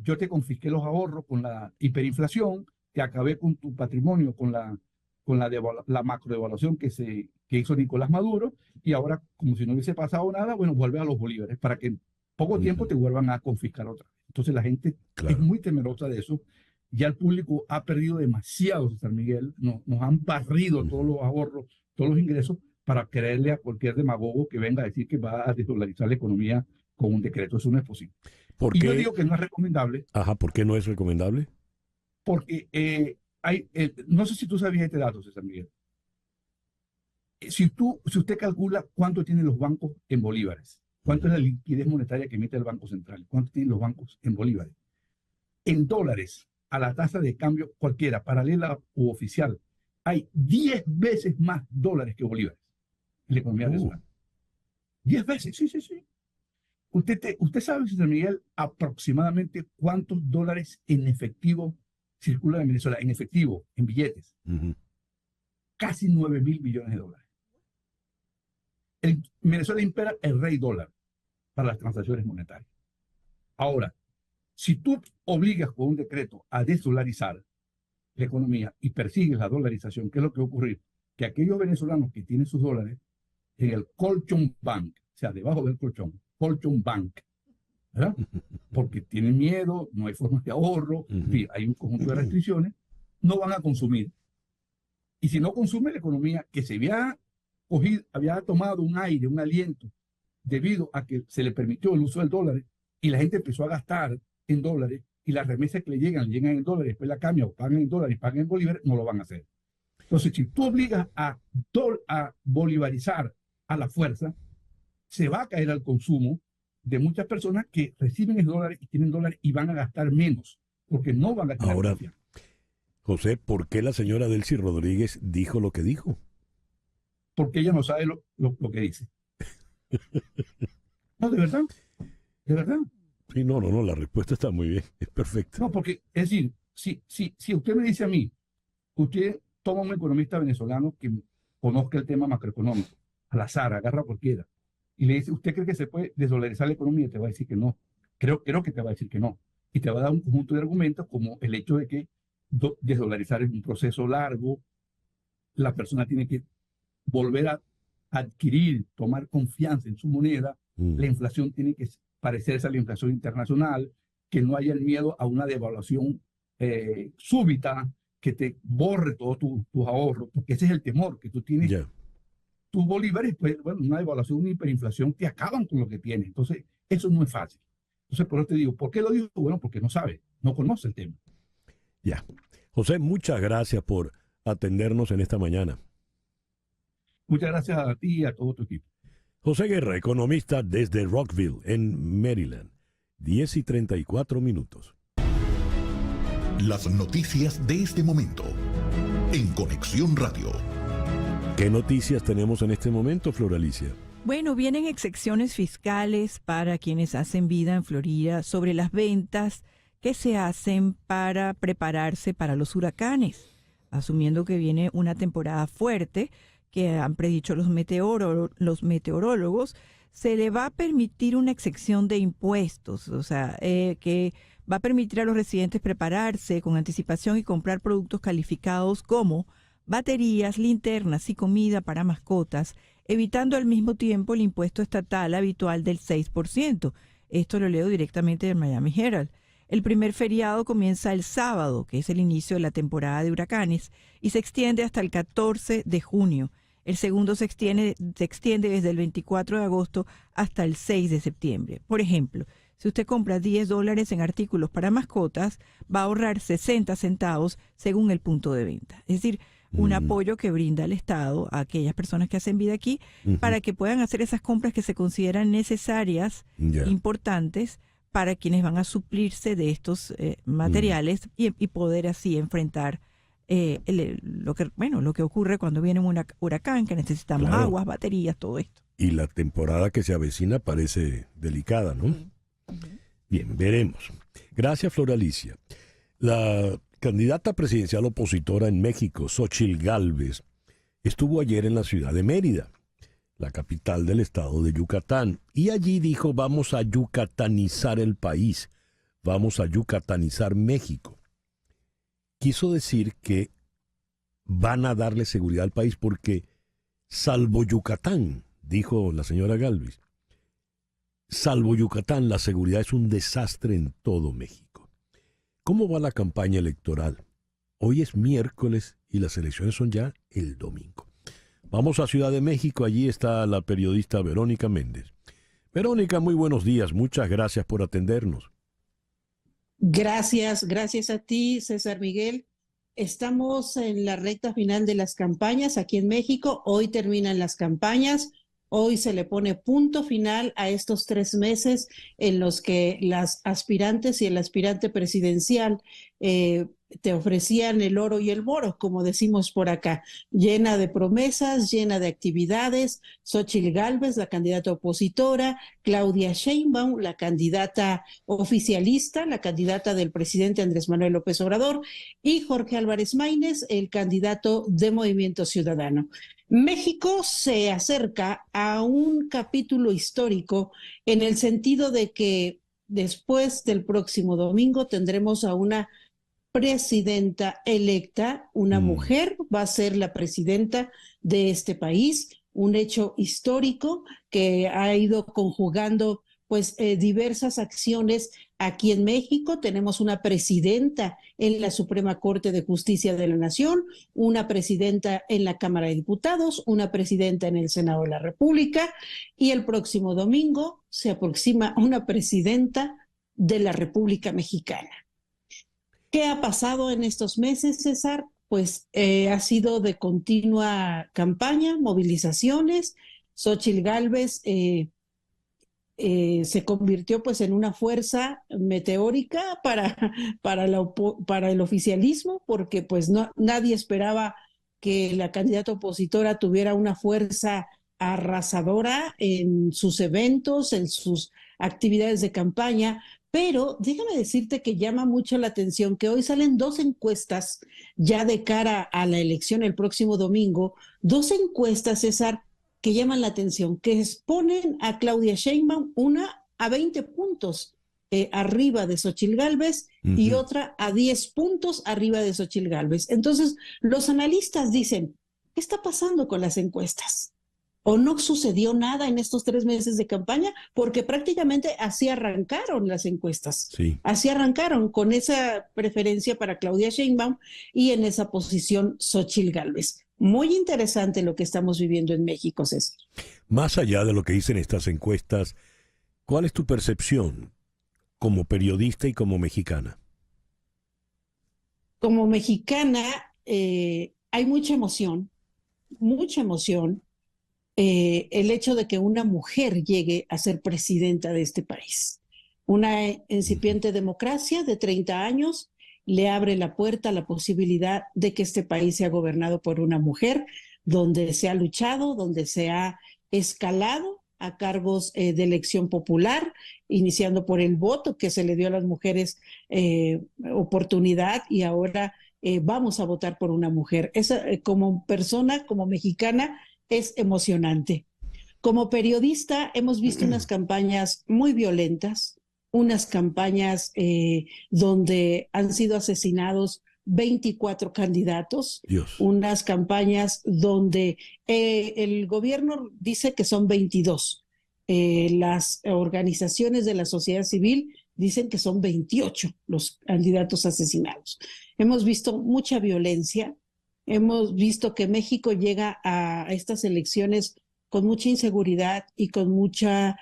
yo te confisqué los ahorros con la hiperinflación, te acabé con tu patrimonio con la con la macrodevaluación que hizo Nicolás Maduro, y ahora, como si no hubiese pasado nada, bueno, vuelve a los bolívares para que en poco tiempo te vuelvan a confiscar otra vez. Entonces la gente es muy temerosa de eso. Ya el público ha perdido demasiado, César Miguel. Nos han barrido todos los ahorros, todos los ingresos, para creerle a cualquier demagogo que venga a decir que va a desdolarizar la economía con un decreto. Eso no es posible. ¿Por y qué? Yo digo que no es recomendable. Ajá, ¿por qué no es recomendable? Porque no sé si tú sabías este dato, César Miguel. Si usted calcula cuánto tienen los bancos en bolívares, cuánto es la liquidez monetaria que emite el Banco Central, cuánto tienen los bancos en bolívares, en dólares, a la tasa de cambio cualquiera, paralela u oficial, hay 10 veces más dólares que bolívares en la economía venezolana. 10 veces, sí. Usted sabe, César Miguel, aproximadamente cuántos dólares en efectivo circulan en Venezuela, en efectivo, en billetes. Casi 9.000 millones de dólares. En Venezuela impera el rey dólar para las transacciones monetarias. Ahora, si tú obligas con un decreto a desdolarizar la economía y persigues la dolarización, ¿qué es lo que va a ocurrir? Que aquellos venezolanos que tienen sus dólares en el colchón bank, o sea, debajo del colchón bank, ¿verdad? Porque tienen miedo, no hay formas de ahorro, en fin, hay un conjunto de restricciones, no van a consumir. Y si no consume la economía que se había tomado un aire, un aliento, debido a que se le permitió el uso del dólar y la gente empezó a gastar en dólares y las remesas que le llegan en dólares, después la cambian o pagan en dólares y pagan en bolívares, no lo van a hacer. Entonces, si tú obligas a bolivarizar a la fuerza, se va a caer al consumo de muchas personas que reciben el dólar y tienen dólares y van a gastar menos, porque no van a tener confianza. José, ¿por qué la señora Delcy Rodríguez dijo lo que dijo? Porque ella no sabe lo que dice. No, de verdad. Sí, no, la respuesta está muy bien, es perfecta. No, porque, es decir, si usted me dice a mí, usted toma un economista venezolano que conozca el tema macroeconómico, al azar, agarra a cualquiera, y le dice, ¿usted cree que se puede desdolarizar la economía? Te va a decir que no. Creo que te va a decir que no. Y te va a dar un conjunto de argumentos como el hecho de que desdolarizar es un proceso largo, la persona tiene que volver a adquirir, tomar confianza en su moneda, la inflación tiene que parecerse a la inflación internacional, que no haya el miedo a una devaluación súbita que te borre todos tus ahorros, porque ese es el temor que tú tienes. Tus bolívares, pues, bueno, una devaluación, una hiperinflación, te acaban con lo que tienes. Entonces, eso no es fácil. Entonces, por eso te digo, ¿por qué lo digo? Bueno, porque no sabe, no conoce el tema. Ya. José, muchas gracias por atendernos en esta mañana. Muchas gracias a ti y a todo tu equipo. José Guerra, economista desde Rockville, en Maryland. 10:34. Las noticias de este momento en Conexión Radio. ¿Qué noticias tenemos en este momento, Flor Alicia? Bueno, vienen excepciones fiscales para quienes hacen vida en Florida sobre las ventas que se hacen para prepararse para los huracanes, asumiendo que viene una temporada fuerte que han predicho los meteorólogos. Se le va a permitir una excepción de impuestos, o sea, que va a permitir a los residentes prepararse con anticipación y comprar productos calificados como baterías, linternas y comida para mascotas, evitando al mismo tiempo el impuesto estatal habitual del 6%. Esto lo leo directamente del Miami Herald. El primer feriado comienza el sábado, que es el inicio de la temporada de huracanes, y se extiende hasta el 14 de junio. El segundo se extiende desde el 24 de agosto hasta el 6 de septiembre. Por ejemplo, si usted compra $10 en artículos para mascotas, va a ahorrar 60 centavos según el punto de venta. Es decir, un apoyo que brinda el Estado a aquellas personas que hacen vida aquí para que puedan hacer esas compras que se consideran necesarias, importantes, para quienes van a suplirse de estos materiales y poder así enfrentar lo que ocurre cuando viene un huracán, que necesitamos aguas, baterías, todo esto. Y la temporada que se avecina parece delicada, ¿no? Bien, veremos. Gracias, Flor Alicia. La candidata presidencial opositora en México, Xóchitl Gálvez, estuvo ayer en la ciudad de Mérida, la capital del estado de Yucatán, y allí dijo: vamos a yucatanizar el país, vamos a yucatanizar México. Quiso decir que van a darle seguridad al país porque, salvo Yucatán, dijo la señora Galvis, salvo Yucatán, la seguridad es un desastre en todo México. ¿Cómo va la campaña electoral? Hoy es miércoles y las elecciones son ya el domingo. Vamos a Ciudad de México, allí está la periodista Verónica Méndez. Verónica, muy buenos días, muchas gracias por atendernos. Gracias a ti, César Miguel. Estamos en la recta final de las campañas aquí en México. Hoy terminan las campañas. Hoy se le pone punto final a estos 3 meses en los que las aspirantes y el aspirante presidencial te ofrecían el oro y el moro, como decimos por acá, llena de promesas, llena de actividades. Xóchitl Gálvez, la candidata opositora, Claudia Sheinbaum, la candidata oficialista, la candidata del presidente Andrés Manuel López Obrador, y Jorge Álvarez Maínez, el candidato de Movimiento Ciudadano. México se acerca a un capítulo histórico en el sentido de que después del próximo domingo tendremos a una presidenta electa, una mujer va a ser la presidenta de este país, un hecho histórico que ha ido conjugando pues diversas acciones aquí en México. Tenemos una presidenta en la Suprema Corte de Justicia de la Nación, una presidenta en la Cámara de Diputados, una presidenta en el Senado de la República, y el próximo domingo se aproxima una presidenta de la República Mexicana. ¿Qué ha pasado en estos meses, César? Pues ha sido de continua campaña, movilizaciones. Xóchitl Gálvez se convirtió pues en una fuerza meteórica para el oficialismo, porque pues nadie esperaba que la candidata opositora tuviera una fuerza arrasadora en sus eventos, en sus actividades de campaña. Pero déjame decirte que llama mucho la atención que hoy salen 2 encuestas ya de cara a la elección el próximo domingo, 2 encuestas, César, que llaman la atención, que ponen a Claudia Sheinbaum una a 20 puntos arriba de Xóchitl Gálvez y otra a 10 puntos arriba de Xóchitl Gálvez. Entonces, los analistas dicen, ¿qué está pasando con las encuestas? ¿O no sucedió nada en estos 3 meses de campaña? Porque prácticamente así arrancaron las encuestas. Sí. Así arrancaron, con esa preferencia para Claudia Sheinbaum y en esa posición Xóchitl Gálvez. Muy interesante lo que estamos viviendo en México, César. Más allá de lo que dicen estas encuestas, ¿cuál es tu percepción como periodista y como mexicana? Como mexicana hay mucha emoción, mucha emoción. El hecho de que una mujer llegue a ser presidenta de este país. Una incipiente democracia de 30 años le abre la puerta a la posibilidad de que este país sea gobernado por una mujer, donde se ha luchado, donde se ha escalado a cargos de elección popular, iniciando por el voto que se le dio a las mujeres oportunidad, y ahora vamos a votar por una mujer. Esa, como persona, como mexicana, es emocionante. Como periodista hemos visto unas campañas muy violentas, unas campañas donde han sido asesinados 24 candidatos, unas campañas donde el gobierno dice que son 22, las organizaciones de la sociedad civil dicen que son 28 los candidatos asesinados. Hemos visto mucha violencia. Hemos visto que México llega a estas elecciones con mucha inseguridad y con mucha...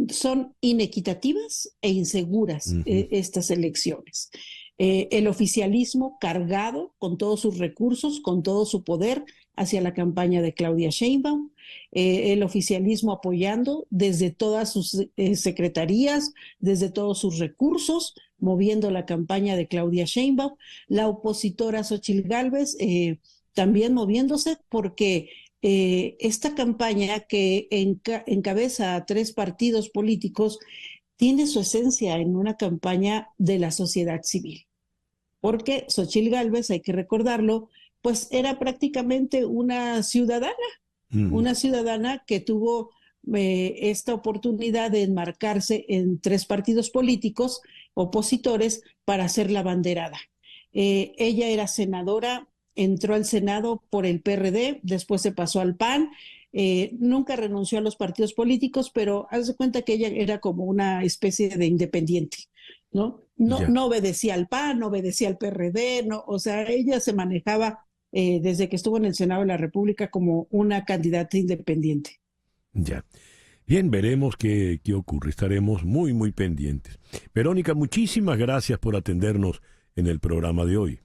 son inequitativas e inseguras estas elecciones. El oficialismo cargado con todos sus recursos, con todo su poder hacia la campaña de Claudia Sheinbaum, el oficialismo apoyando desde todas sus secretarías, desde todos sus recursos, moviendo la campaña de Claudia Sheinbaum, la opositora Xóchitl Gálvez también moviéndose, porque esta campaña que encabeza a 3 partidos políticos tiene su esencia en una campaña de la sociedad civil. Porque Xóchitl Gálvez, hay que recordarlo, pues era prácticamente una ciudadana que tuvo esta oportunidad de enmarcarse en 3 partidos políticos opositores para ser la banderada. Ella era senadora, entró al Senado por el PRD, después se pasó al PAN. Nunca renunció a los partidos políticos, pero haz de cuenta que ella era como una especie de independiente, ¿no? No obedecía al PAN, no obedecía al PRD, no, o sea, ella se manejaba desde que estuvo en el Senado de la República como una candidata independiente. Ya. Bien, veremos qué ocurre. Estaremos muy, muy pendientes. Verónica, muchísimas gracias por atendernos en el programa de hoy.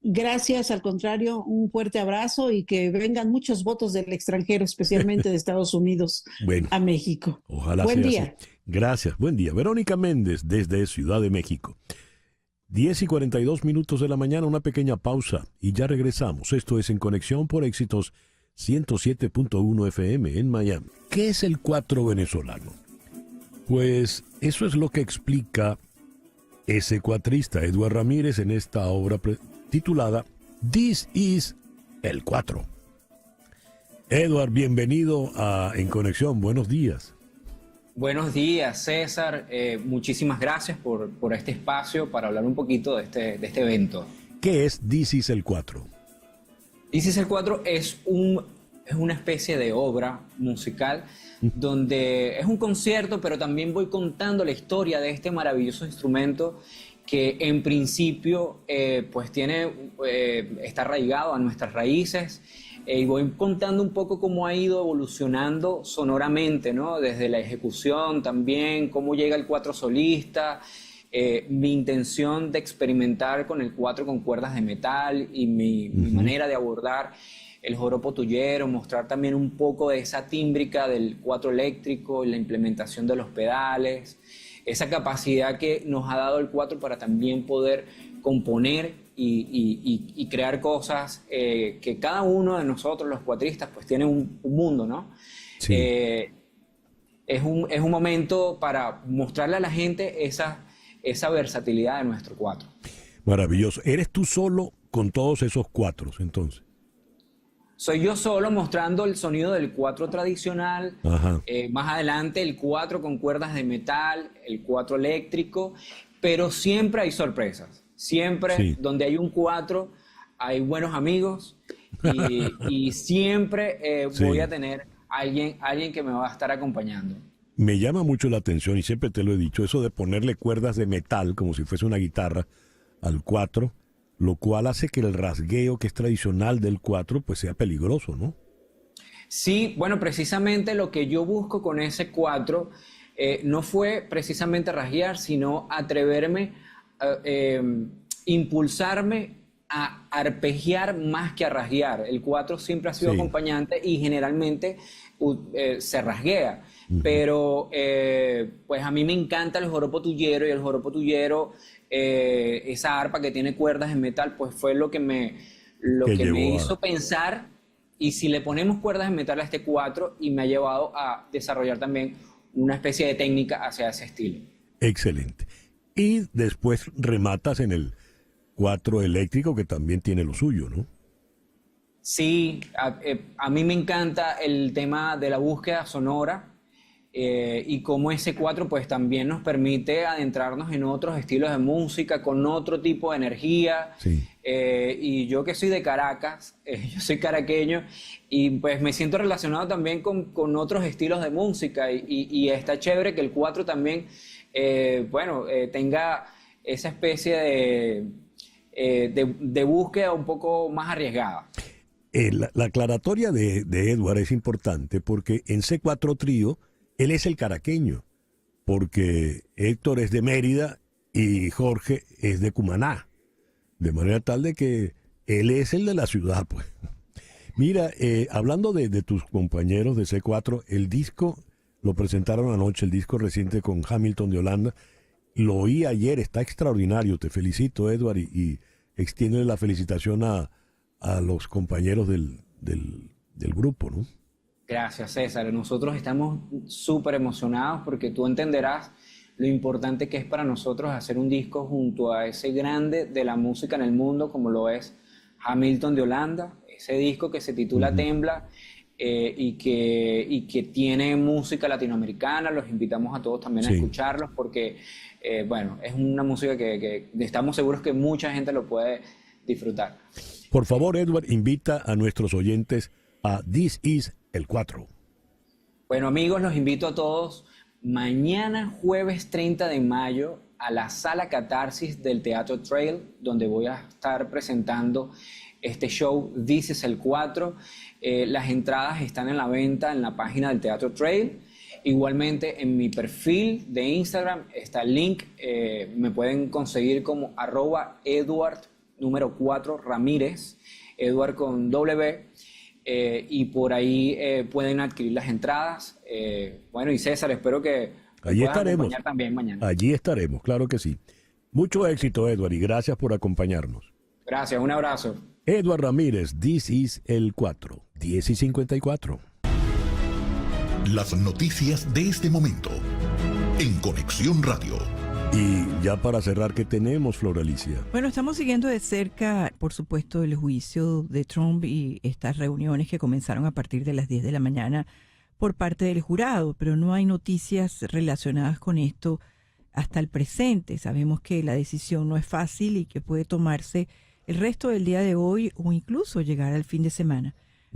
Gracias, al contrario, un fuerte abrazo y que vengan muchos votos del extranjero, especialmente de Estados Unidos, a México. Ojalá Buen sea día. así. Gracias, buen día. Verónica Méndez desde Ciudad de México. 10:42 de la mañana, una pequeña pausa y ya regresamos. Esto es En Conexión por Éxitos 107.1 FM en Miami. ¿Qué es el cuatro venezolano? Pues eso es lo que explica ese cuatrista, Edward Ramírez, en esta obra titulada This is el 4. Edward, bienvenido a En Conexión, buenos días. Buenos días, César. Muchísimas gracias por este espacio para hablar un poquito de este evento. ¿Qué es This is el 4? This is el 4 es una especie de obra musical donde es un concierto, pero también voy contando la historia de este maravilloso instrumento que en principio pues está arraigado a nuestras raíces, y voy contando un poco cómo ha ido evolucionando sonoramente, ¿no? Desde la ejecución también, cómo llega el cuatro solista, mi intención de experimentar con el cuatro con cuerdas de metal y mi manera de abordar el joropo tuyero, mostrar también un poco de esa tímbrica del cuatro eléctrico y la implementación de los pedales, esa capacidad que nos ha dado el cuatro para también poder componer y crear cosas que cada uno de nosotros, los cuatristas, pues tiene un mundo, ¿no? Sí. Es un momento para mostrarle a la gente esa versatilidad de nuestro cuatro. Maravilloso. ¿Eres tú solo con todos esos cuatros, entonces? Soy yo solo mostrando el sonido del cuatro tradicional, más adelante el cuatro con cuerdas de metal, el cuatro eléctrico, pero siempre hay sorpresas. Siempre donde hay un cuatro hay buenos amigos y siempre voy a tener alguien que me va a estar acompañando. Me llama mucho la atención, y siempre te lo he dicho, eso de ponerle cuerdas de metal como si fuese una guitarra al cuatro, lo cual hace que el rasgueo que es tradicional del cuatro pues sea peligroso, ¿no? Sí, bueno, precisamente lo que yo busco con ese cuatro no fue precisamente rasguear, sino atreverme, impulsarme a arpegiar más que a rasguear. El cuatro siempre ha sido acompañante y generalmente se rasguea. Pero pues a mí me encanta el joropo tuyero, y el joropo tuyero, esa arpa que tiene cuerdas en metal, pues fue lo que me hizo pensar, y si le ponemos cuerdas en metal a este cuatro, y me ha llevado a desarrollar también una especie de técnica hacia ese estilo. Excelente. Y después rematas en el cuatro eléctrico, que también tiene lo suyo, ¿no? Sí, a mí me encanta el tema de la búsqueda sonora, y cómo ese cuatro pues también nos permite adentrarnos en otros estilos de música con otro tipo de energía. Y yo que soy de Caracas, yo soy caraqueño, y pues me siento relacionado también con otros estilos de música, y está chévere que el cuatro también tenga esa especie de búsqueda un poco más arriesgada. La aclaratoria de Edward es importante porque en C4 Trío él es el caraqueño, porque Héctor es de Mérida y Jorge es de Cumaná, de manera tal de que él es el de la ciudad, pues. Mira, hablando de tus compañeros de C4, el disco lo presentaron anoche, el disco reciente con Hamilton de Holanda, lo oí ayer, está extraordinario, te felicito, Edward, y extiende la felicitación a los compañeros del grupo, ¿no? Gracias, César. Nosotros estamos súper emocionados porque tú entenderás lo importante que es para nosotros hacer un disco junto a ese grande de la música en el mundo como lo es Hamilton de Holanda. Ese disco que se titula Tembla y que tiene música latinoamericana. Los invitamos a todos también a escucharlos porque, bueno, es una música que estamos seguros que mucha gente lo puede disfrutar. Por favor, Edward, invita a nuestros oyentes a This Is el 4. Bueno, amigos, los invito a todos mañana, jueves 30 de mayo, a la Sala Catarsis del Teatro Trail, donde voy a estar presentando este show This Is el 4. Las entradas están en la venta en la página del Teatro Trail. Igualmente en mi perfil de Instagram está el link. Me pueden conseguir como @Edward 4 Ramírez, Edward con W. Y por ahí pueden adquirir las entradas. Bueno, y César, espero que allí estaremos acompañar también mañana. Allí estaremos, claro que sí. Mucho éxito, Edward, y gracias por acompañarnos. Gracias, un abrazo. Edward Ramírez, This Is el 4, 10:54. Las noticias de este momento en Conexión Radio. Y ya para cerrar, ¿qué tenemos, Flor Alicia? Bueno, estamos siguiendo de cerca, por supuesto, el juicio de Trump y estas reuniones que comenzaron a partir de las 10 de la mañana por parte del jurado, pero no hay noticias relacionadas con esto hasta el presente. Sabemos que la decisión no es fácil y que puede tomarse el resto del día de hoy o incluso llegar al fin de semana.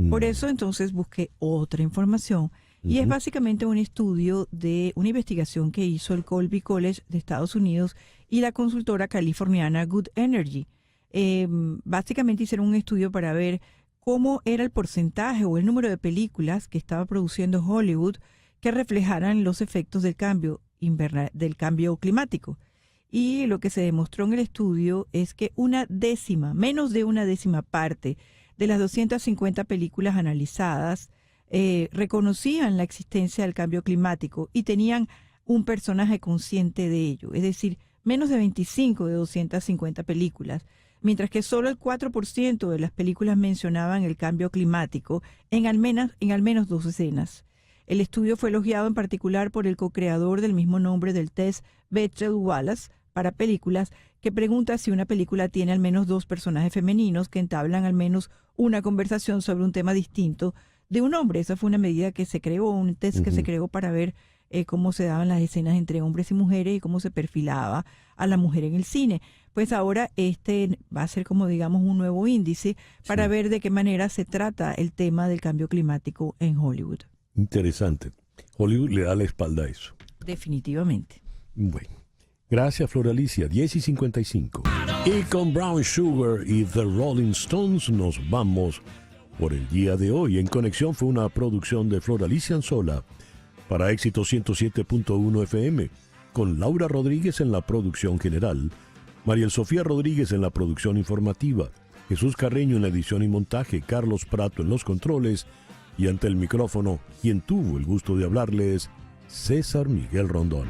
Por eso entonces busqué otra información y es básicamente un estudio de una investigación que hizo el Colby College de Estados Unidos y la consultora californiana Good Energy. Básicamente hicieron un estudio para ver cómo era el porcentaje o el número de películas que estaba produciendo Hollywood que reflejaran los efectos del cambio climático. Y lo que se demostró en el estudio es que menos de una décima parte de las 250 películas analizadas reconocían la existencia del cambio climático y tenían un personaje consciente de ello. Es decir, menos de 25 de 250 películas, mientras que solo el 4% de las películas mencionaban el cambio climático en al menos 2 escenas. El estudio fue elogiado en particular por el co-creador del mismo nombre del test, Bechdel-Wallace, para películas, que pregunta si una película tiene al menos 2 personajes femeninos que entablan al menos una conversación sobre un tema distinto de un hombre. Esa fue una medida que se creó, un test que se creó para ver cómo se daban las escenas entre hombres y mujeres y cómo se perfilaba a la mujer en el cine. Pues ahora este va a ser como digamos un nuevo índice para ver de qué manera se trata el tema del cambio climático en Hollywood. Interesante. Hollywood le da la espalda a eso. Definitivamente. Bueno. Gracias, Flor Alicia. 10:55. Y con Brown Sugar y The Rolling Stones nos vamos por el día de hoy. En Conexión fue una producción de Flor Alicia Anzola para Éxito 107.1 FM, con Laura Rodríguez en la producción general, Mariel Sofía Rodríguez en la producción informativa, Jesús Carreño en la edición y montaje, Carlos Prato en los controles y ante el micrófono, quien tuvo el gusto de hablarles, César Miguel Rondón.